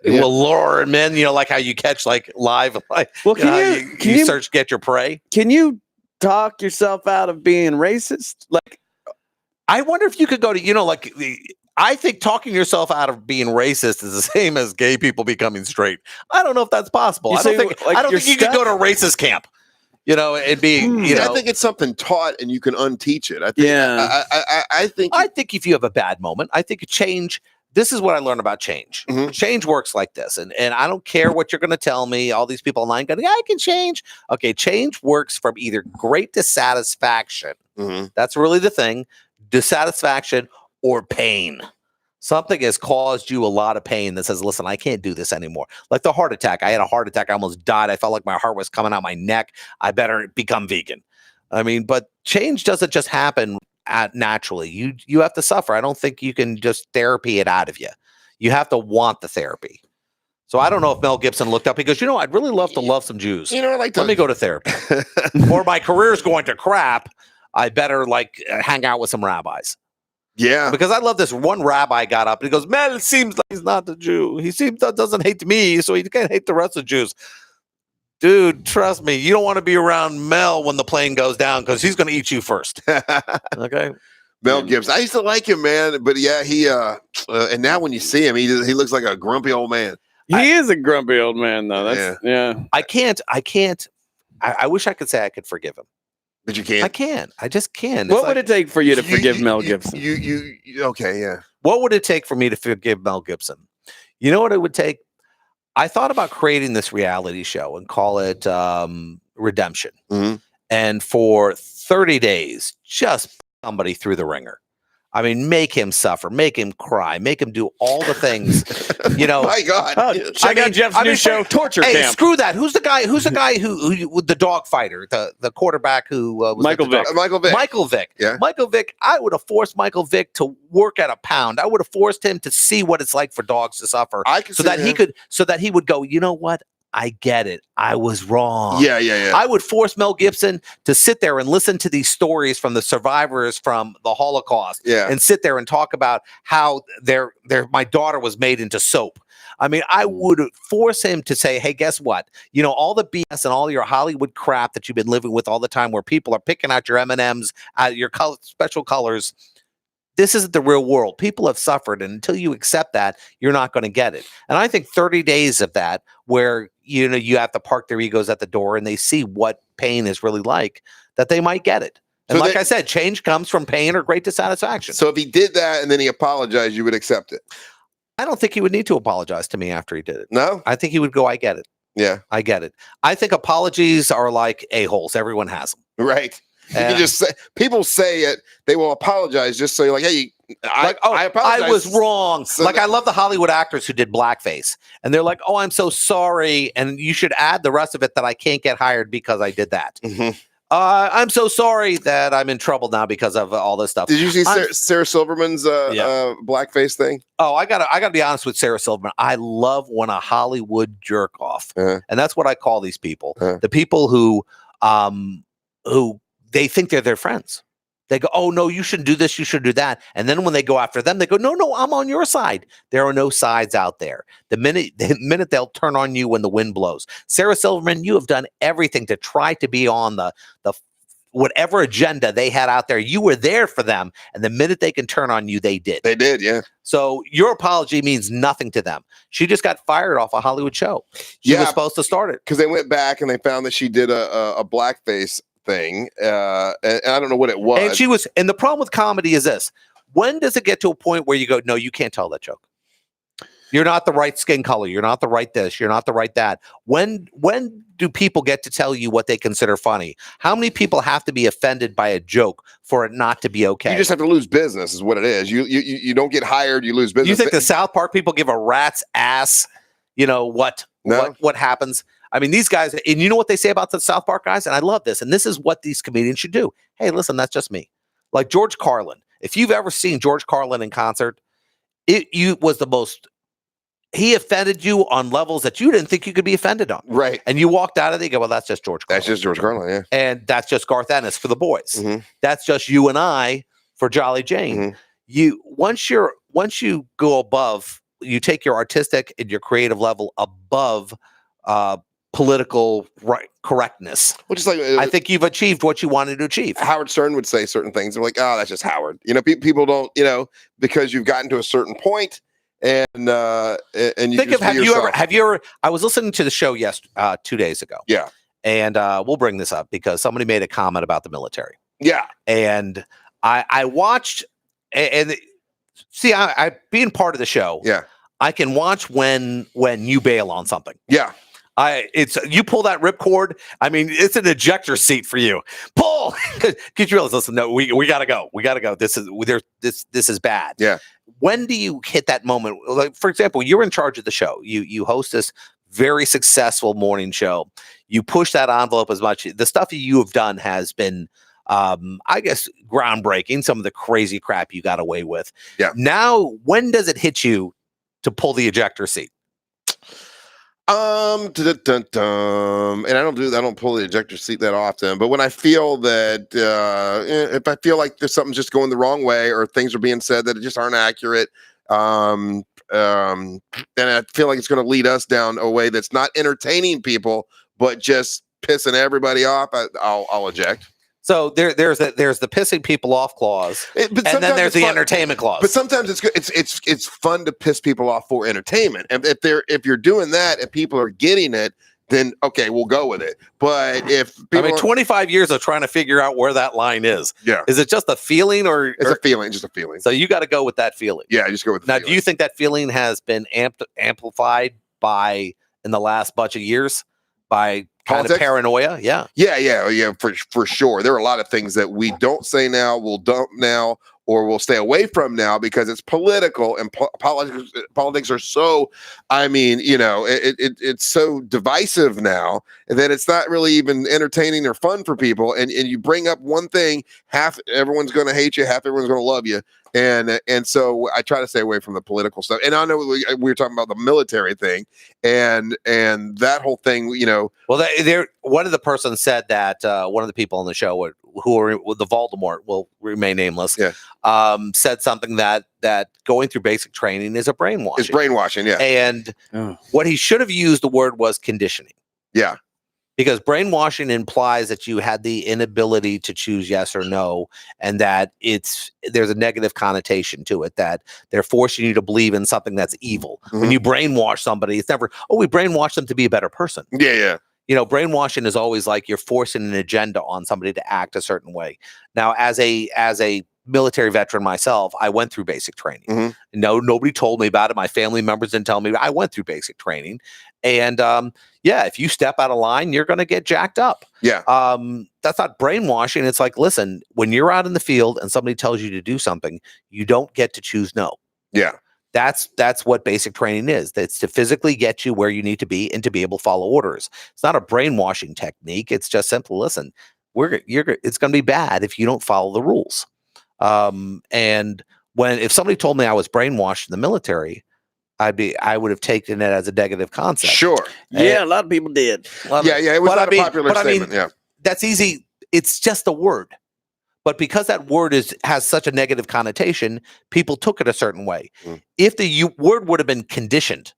Yeah. We'll lure him in, you know, like how you catch like live, like, well, can you search, get your prey? Can you talk yourself out of being racist? Like, I wonder if you could go to, you know, like I think talking yourself out of being racist is the same as gay people becoming straight. I don't know if that's possible. I don't think you could go to a racist camp. You know, it'd be. You know, I think it's something taught, and you can unteach it. I think. I think if you have a bad moment, I think change. This is what I learned about change. Mm-hmm. Change works like this, and I don't care what you're going to tell me. All these people online going, I can change. Okay, change works from either great dissatisfaction. Mm-hmm. That's really the thing. Dissatisfaction or pain. Something has caused you a lot of pain that says, listen, I can't do this anymore. Like the heart attack. I had a heart attack. I almost died. I felt like my heart was coming out my neck. I better become vegan. I mean, but change doesn't just happen naturally. You have to suffer. I don't think you can just therapy it out of you. You have to want the therapy. So I don't know if Mel Gibson looked up. He goes, you know, I'd really love to love some Jews. You know, let me go to therapy. Or my career's going to crap. I better like hang out with some rabbis. Yeah, because I love this. One rabbi got up and he goes, man, it seems like he's not a Jew. He doesn't hate me, so he can't hate the rest of the Jews. Dude, trust me, you don't want to be around Mel when the plane goes down because he's going to eat you first. Okay. Mel Gibson. I used to like him, man, but yeah, he and now when you see him, he looks like a grumpy old man. He is a grumpy old man, though. That's yeah. I can't. I wish I could say I could forgive him. But you can't. I can't. I just can't. What would it take for you to forgive Mel Gibson? Okay, yeah. What would it take for me to forgive Mel Gibson? You know what it would take? I thought about creating this reality show and call it Redemption. Mm-hmm. And for 30 days, just put somebody through the ringer. I mean, make him suffer, make him cry, make him do all the things, you know. My God. Check out Jeff's new show, Torture Camp. Hey, screw that. Who's the guy who the dog fighter, the quarterback who was Michael Vick. Michael Vick. Yeah. Michael Vick, I would have forced Michael Vick to work at a pound. I would have forced him to see what it's like for dogs to suffer. So that he would go, you know what? I get it. I was wrong. Yeah. I would force Mel Gibson to sit there and listen to these stories from the survivors from the Holocaust and sit there and talk about how my daughter was made into soap. I mean, I would force him to say, hey, guess what? You know, all the BS and all your Hollywood crap that you've been living with all the time where people are picking out your M&Ms, your special colors, this isn't the real world. People have suffered, and until you accept that, you're not going to get it. And I think 30 days of that, where you have to park their egos at the door and they see what pain is really like, that they might get it. And so I said, change comes from pain or great dissatisfaction. So if he did that and then he apologized, you would accept it? I don't think he would need to apologize to me after he did it. No? I think he would go, I get it. Yeah. I get it. I think apologies are like a-holes. Everyone has them. Right. You can just say, people say it, they will apologize just so you're like, hey, I apologize. I was wrong. So I love the Hollywood actors who did blackface. And they're like, oh, I'm so sorry. And you should add the rest of it that I can't get hired because I did that. Mm-hmm. I'm so sorry that I'm in trouble now because of all this stuff. Did you see Sarah Silverman's blackface thing? Oh, I gotta be honest with Sarah Silverman. I love when a Hollywood jerk off, and that's what I call these people. The people who they think they're their friends. They go, oh no, you shouldn't do this, you should do that. And then when they go after them, they go, no, I'm on your side. There are no sides out there. The minute they'll turn on you when the wind blows. Sarah Silverman, you have done everything to try to be on the whatever agenda they had out there. You were there for them. And the minute they can turn on you, they did. They did, yeah. So your apology means nothing to them. She just got fired off a Hollywood show. She was supposed to start it. Because they went back and they found that she did a blackface thing, and I don't know what it was. And the problem with comedy is this: when does it get to a point where you go, no, you can't tell that joke? You're not the right skin color. You're not the right this. You're not the right that. When do people get to tell you what they consider funny? How many people have to be offended by a joke for it not to be okay? You just have to lose business, is what it is. You don't get hired, you lose business. You think the South Park people give a rat's ass? What happens? I mean, these guys, and you know what they say about the South Park guys? And I love this. And this is what these comedians should do. Hey, listen, that's just me. Like George Carlin. If you've ever seen George Carlin in concert, he offended you on levels that you didn't think you could be offended on. Right. And you walked out of there, you go, well, that's just George Carlin. That's just George Carlin, yeah. And that's just Garth Ennis for the boys. Mm-hmm. That's just you and I for Jolly Jane. Mm-hmm. Once you go above, you take your artistic and your creative level above political correctness. Which is like, I think you've achieved what you wanted to achieve. Howard Stern would say certain things. They're like, oh, that's just Howard. People don't, because you've gotten to a certain point, and you think of, have you ever? I was listening to the show 2 days ago. Yeah, and we'll bring this up because somebody made a comment about the military. Yeah, and I watched and see, I being part of the show. Yeah, I can watch when you bail on something. Yeah. You pull that ripcord. I mean, it's an ejector seat for you. Pull. Because you realize, listen, no, we gotta go. We gotta go. This is bad. Yeah. When do you hit that moment? Like, for example, you're in charge of the show. You host this very successful morning show. You push that envelope as much. The stuff you have done has been, I guess, groundbreaking. Some of the crazy crap you got away with. Yeah. Now, when does it hit you to pull the ejector seat? And I don't pull the ejector seat that often, but when I feel that if I feel like there's something just going the wrong way or things are being said that just aren't accurate, and I feel like it's going to lead us down a way that's not entertaining people but just pissing everybody off, I'll eject. So there's the pissing people off clause, and then there's the entertainment clause. But sometimes it's good. It's fun to piss people off for entertainment. And if you're doing that and people are getting it, then okay, we'll go with it. But if people 25 years of trying to figure out where that line is. Yeah. Is it just a feeling or it's a feeling? Just a feeling. So you got to go with that feeling. Yeah, just go with. Now, do you think that feeling has been amplified in the last bunch of years by kind of paranoia? Yeah, for sure. There are a lot of things that we don't say now, we'll dump now, or we'll stay away from now because it's political, and politics are so, it's so divisive now that it's not really even entertaining or fun for people. And you bring up one thing, half everyone's going to hate you, half everyone's going to love you. And so I try to stay away from the political stuff. And I know we were talking about the military thing and that whole thing, Well, one of the persons said that one of the people on the show who are with the Voldemort will remain nameless. Yeah. Said something that going through basic training is a brainwashing. It's brainwashing, yeah. And what he should have used the word was conditioning. Yeah. because brainwashing implies that you had the inability to choose yes or no, and that there's a negative connotation to it, that they're forcing you to believe in something that's evil. When you brainwash somebody, it's never, we brainwash them to be a better person. Yeah. Brainwashing is always like you're forcing an agenda on somebody to act a certain way. Now, as a military veteran myself, I went through basic training. No, nobody told me about it. My family members didn't tell me. I went through basic training, and if you step out of line, you're going to get jacked up. Yeah. That's not brainwashing. It's like, listen, when you're out in the field and somebody tells you to do something, you don't get to choose no. Yeah. That's what basic training is. That's to physically get you where you need to be and to be able to follow orders. It's not a brainwashing technique. It's just simple. Listen, it's going to be bad if you don't follow the rules. And if somebody told me I was brainwashed in the military, I would have taken it as a negative concept. Sure. Yeah, a lot of people did. It was not a popular statement. That's easy. It's just a word. But because that word has such a negative connotation, people took it a certain way. If the word would have been conditioned,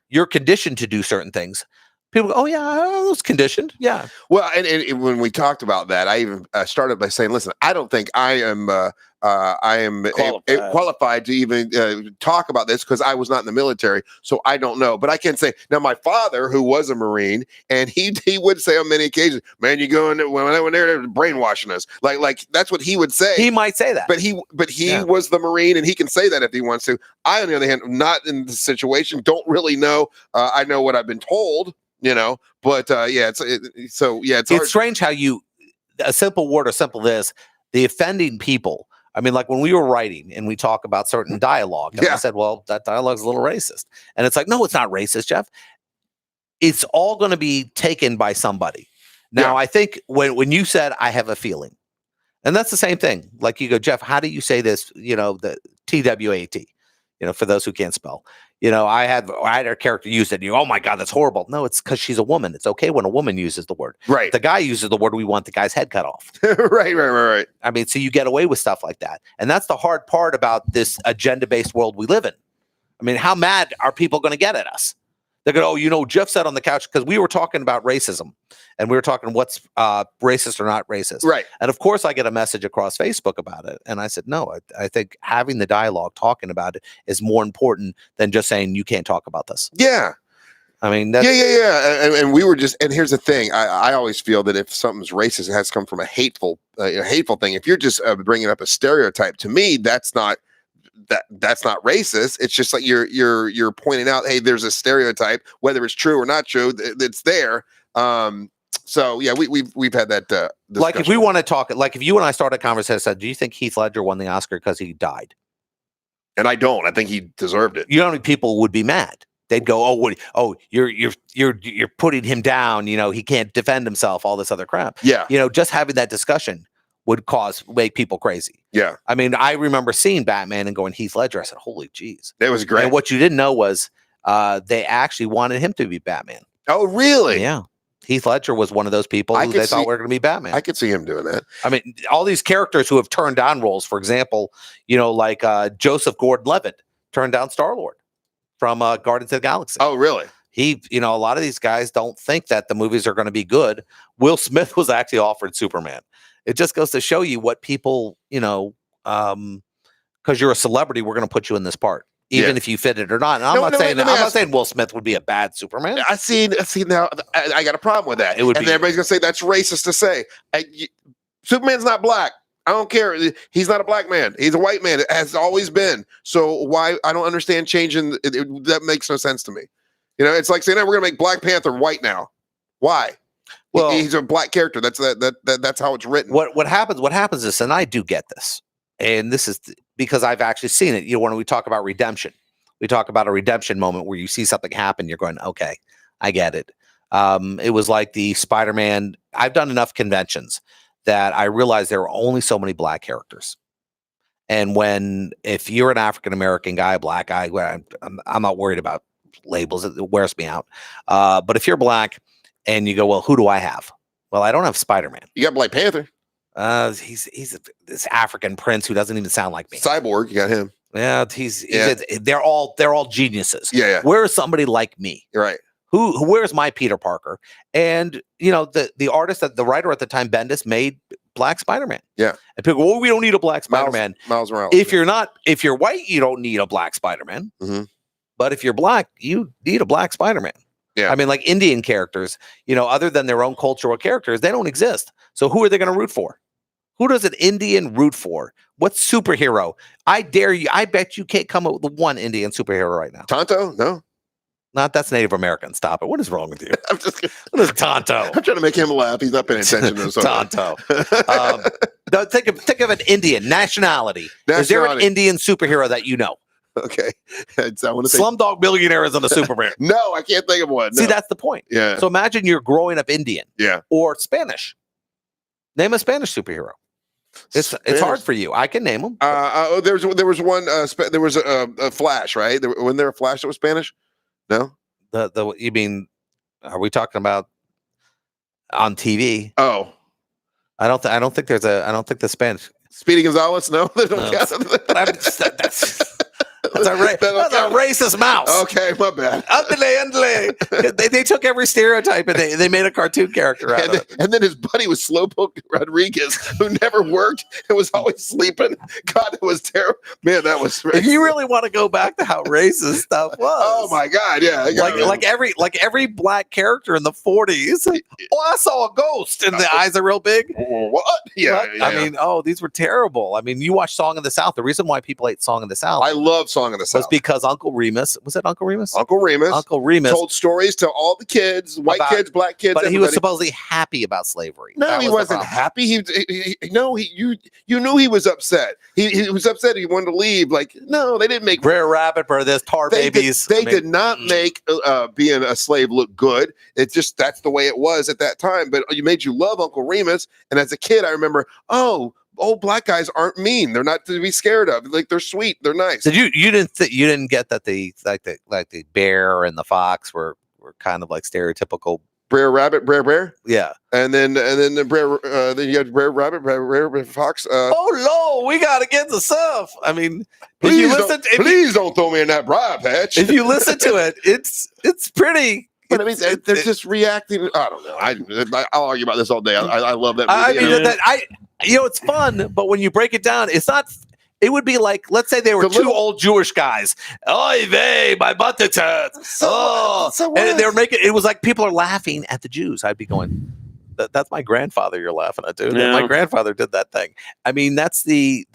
you're conditioned to do certain things, people go, oh yeah, I was conditioned. Yeah. Well, and when we talked about that, I even started by saying, listen, I don't think I am qualified to even talk about this because I was not in the military, so I don't know. But I can say now, my father, who was a Marine, and he would say on many occasions, "Man, you going when they're brainwashing us." Like that's what he would say. He might say that, but he was the Marine, and he can say that if he wants to. I, on the other hand, not in the situation, don't really know. I know what I've been told, but it's strange how a simple word or simple this, the offending people. I mean, like when we were writing and we talk about certain dialogue, and I said, well, that dialogue is a little racist. And it's like, no, it's not racist, Jeff. It's all going to be taken by somebody. Now, I think when you said, I have a feeling, and that's the same thing. Like you go, Jeff, how do you say this? The TWAT, for those who can't spell. I had a character use it. And oh my God, that's horrible. No, it's because she's a woman. It's okay when a woman uses the word. Right. The guy uses the word, we want the guy's head cut off. Right. I mean, so you get away with stuff like that. And that's the hard part about this agenda-based world we live in. I mean, how mad are people going to get at us? They're going, oh, Jeff said on the couch, because we were talking about racism and we were talking what's racist or not racist. Right. And of course I get a message across Facebook about it. And I said, no, I think having the dialogue, talking about it is more important than just saying you can't talk about this. Yeah. I mean, and we were and here's the thing. I always feel that if something's racist, it has to come from a hateful thing. If you're just bringing up a stereotype, to me, that's not racist. It's just like you're pointing out, hey, there's a stereotype, whether it's true or not true, it's there. So yeah, we've had that discussion. Like if we want to talk, like if you and I started a conversation, I said, do you think Heath Ledger won the Oscar because he died? And I don't. I think he deserved it. You know how many people would be mad? They'd go, you're putting him down. He can't defend himself. All this other crap. Yeah. Just having that discussion would make people crazy. Yeah. I mean, I remember seeing Batman and going, Heath Ledger. I said, holy jeez. It was great. And what you didn't know was they actually wanted him to be Batman. Oh, really? Yeah. Heath Ledger was one of those people who they thought were going to be Batman. I could see him doing that. I mean, all these characters who have turned down roles, for example, like Joseph Gordon-Levitt turned down Star-Lord from Guardians of the Galaxy. Oh, really? A lot of these guys don't think that the movies are going to be good. Will Smith was actually offered Superman. It just goes to show you what people, because you're a celebrity, we're going to put you in this part, even if you fit it or not. And I'm not saying Will Smith would be a bad Superman. I see now. I got a problem with that. Everybody's going to say that's racist to say. Superman's not black. I don't care. He's not a black man. He's a white man. It has always been. So why? I don't understand changing. That makes no sense to me. It's like saying, we're going to make Black Panther white now. Why? Well, he's a black character. That's how it's written. What happens is, and I do get this, and this is because I've actually seen it. When we talk about redemption, we talk about a redemption moment where you see something happen, you're going, okay, I get it. It was like the Spider-Man. I've done enough conventions that I realized there are only so many black characters. And if you're an African-American guy, black guy, I'm not worried about labels. It wears me out. But if you're black and you go, well, who do I have? Well, I don't have Spider-Man. You got Black Panther. He's this African prince who doesn't even sound like me. Cyborg, you got him. Yeah, they're all geniuses. Yeah. Where is somebody like me? You're right. Where's my Peter Parker? And the artist, the writer at the time, Bendis, made Black Spider-Man. Yeah. And people go, we don't need a Black Spider-Man. Miles Morales. If you're white, you don't need a Black Spider-Man. Mm-hmm. But if you're black, you need a Black Spider-Man. Yeah. I mean, like Indian characters, other than their own cultural characters, they don't exist. So who are they going to root for? Who does an Indian root for? What superhero? I dare you. I bet you can't come up with one Indian superhero right now. Tonto? No. That's Native American. Stop it. What is wrong with you? What is Tonto? I'm trying to make him laugh. He's not paying attention to this. Tonto. No, think of an Indian nationality. Is there an Indian superhero that you know? Okay. I want to say Slumdog Millionaire isn't a Superman. No, I can't think of one. No. See, that's the point. Yeah. So imagine you're growing up Indian. Yeah. Or Spanish. Name a Spanish superhero. It's hard for you. I can name them. There was one. There was a Flash, right? Wasn't there a Flash that was Spanish? No. You mean? Are we talking about on TV? Oh, I don't think there's I don't think the Spanish. Speedy Gonzalez. No, they don't count. That's a racist mouse. Okay, my bad. They took every stereotype and they made a cartoon character out of it. And then his buddy was Slowpoke Rodriguez, who never worked and was always sleeping. God, it was terrible. Man, that was racist. If you really want to go back to how racist stuff was. Oh my God, yeah. Like every black character in the 40s. Oh, I saw a ghost and the eyes are real big. What? Yeah. I mean, these were terrible. I mean, you watch Song of the South. The reason why people hate Song of the South. I love Song of the South. Was because Uncle Remus, was it Uncle Remus? Uncle Remus told stories to all the kids, white kids, black kids. But everybody. He was supposedly happy about slavery. No, he wasn't happy. You knew he was upset. He was upset. He wanted to leave. Like, no, they didn't make Brer Rabbit, Brer this, Tar Babies. They did not make being a slave look good. It's just that's the way it was at that time. But you made you love Uncle Remus. And as a kid, I remember, old black guys aren't mean. They're not to be scared of. Like they're sweet. They're nice. So you didn't get that the bear and the fox were kind of like stereotypical. Brer Rabbit, Brer. Yeah. And then the Brer. Then you got Brer Rabbit, Brer Fox. Oh Lord, we gotta get the stuff. I mean, please don't throw me in that bribe patch. If you listen to it, it's pretty. But I mean, they're just reacting. I don't know. I'll argue about this all day. I love that movie. I mean, it's fun, but when you break it down, it's not. It would be like, let's say they were two old Jewish guys. Oy vey, my butt it hurts. And they were making. It was like people are laughing at the Jews. I'd be going, that's my grandfather you're laughing at, dude. Yeah. My grandfather did that thing. I mean, that's the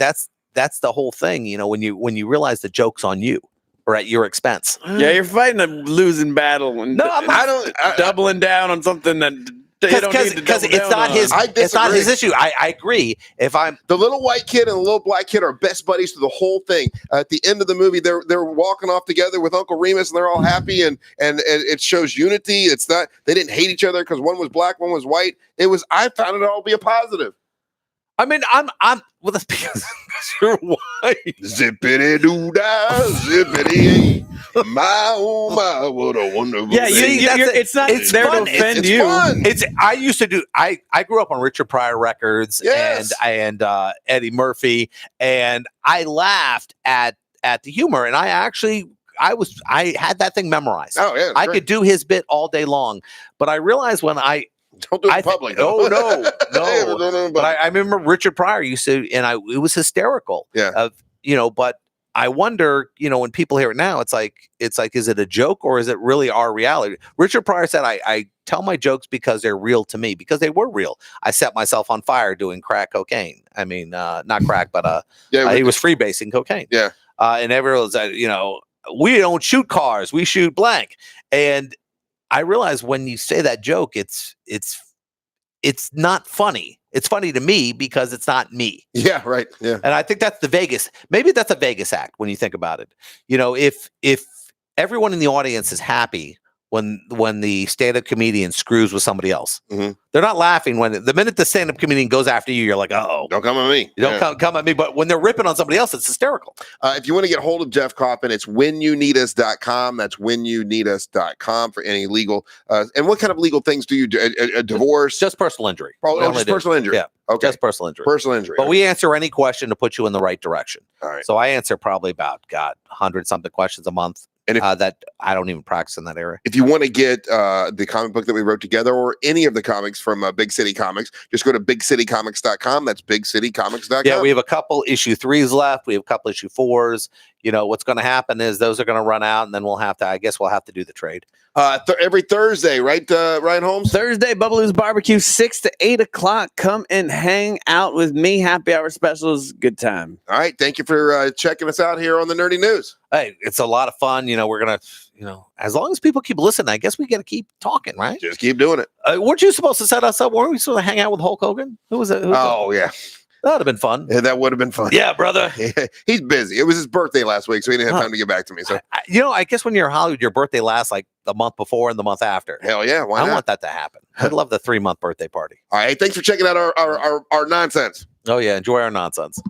whole thing. When you realize the joke's on you. Or at your expense. Yeah, you're fighting a losing battle, and I'm doubling down on something that because it's not his. It's not his issue. I agree. If I'm the little white kid and the little black kid are best buddies through the whole thing. At the end of the movie, they're walking off together with Uncle Remus, and they're all happy, and it shows unity. It's not they didn't hate each other because one was black, one was white. It was. I found it all be a positive. I mean, I'm well, that's because you're white. Zippity doo dah, zippity. My oh my, what a wonderful. Yeah, it's not there to offend you. Fun. I used to do. I grew up on Richard Pryor records and Eddie Murphy, and I laughed at the humor, and I had that thing memorized. Oh yeah, I could do his bit all day long, but I realized when don't do it in public. No. But I remember Richard Pryor used to, and it was hysterical. Yeah. But I wonder, when people hear it now, it's like, is it a joke or is it really our reality? Richard Pryor said, I tell my jokes because they're real to me, because they were real. I set myself on fire doing crack cocaine. I mean, not crack, but he was freebasing cocaine. Yeah. And everyone was, we don't shoot cars, we shoot blank. And I realize when you say that joke, it's not funny. It's funny to me because it's not me. Yeah, right. Yeah. And I think that's the Vegas. Maybe that's a Vegas act when you think about it. If everyone in the audience is happy when the stand-up comedian screws with somebody else. Mm-hmm. They're not laughing the minute the stand-up comedian goes after you, you're like, oh. Don't come at me. Don't come at me. But when they're ripping on somebody else, it's hysterical. If you want to get hold of Jeff Kaufman, it's whenyounneedus.com. That's whenyounneedus.com for any legal. And what kind of legal things do you do? A divorce? Just personal injury. Just personal injury. Yeah. Okay. Just personal injury. Personal injury. But we answer any question to put you in the right direction. All right. So I answer probably about, 100-something questions a month. And that I don't even practice in that area. If you want to get the comic book that we wrote together or any of the comics from Big City Comics, just go to bigcitycomics.com. That's bigcitycomics.com. Yeah, we have a couple issue 3s left. We have a couple issue 4s. What's going to happen is those are going to run out, and then we'll have to do the trade. Every Thursday, right, Ryan Holmes? Thursday, Bubbaloo's Barbecue, 6 to 8 o'clock. Come and hang out with me. Happy hour specials. Good time. All right. Thank you for checking us out here on the Nerdy News. Hey, it's a lot of fun. We're going to, as long as people keep listening, I guess we got to keep talking, right? Just keep doing it. Weren't you supposed to set us up? Weren't we supposed to hang out with Hulk Hogan? Who was it? Yeah. That would have been fun. Yeah, that would have been fun. Yeah, brother. He's busy. It was his birthday last week, so he didn't have time to get back to me. So, I guess when you're in Hollywood, your birthday lasts like the month before and the month after. Hell yeah. Why not? I want that to happen. I'd love the 3-month birthday party. All right. Thanks for checking out our nonsense. Oh, yeah. Enjoy our nonsense.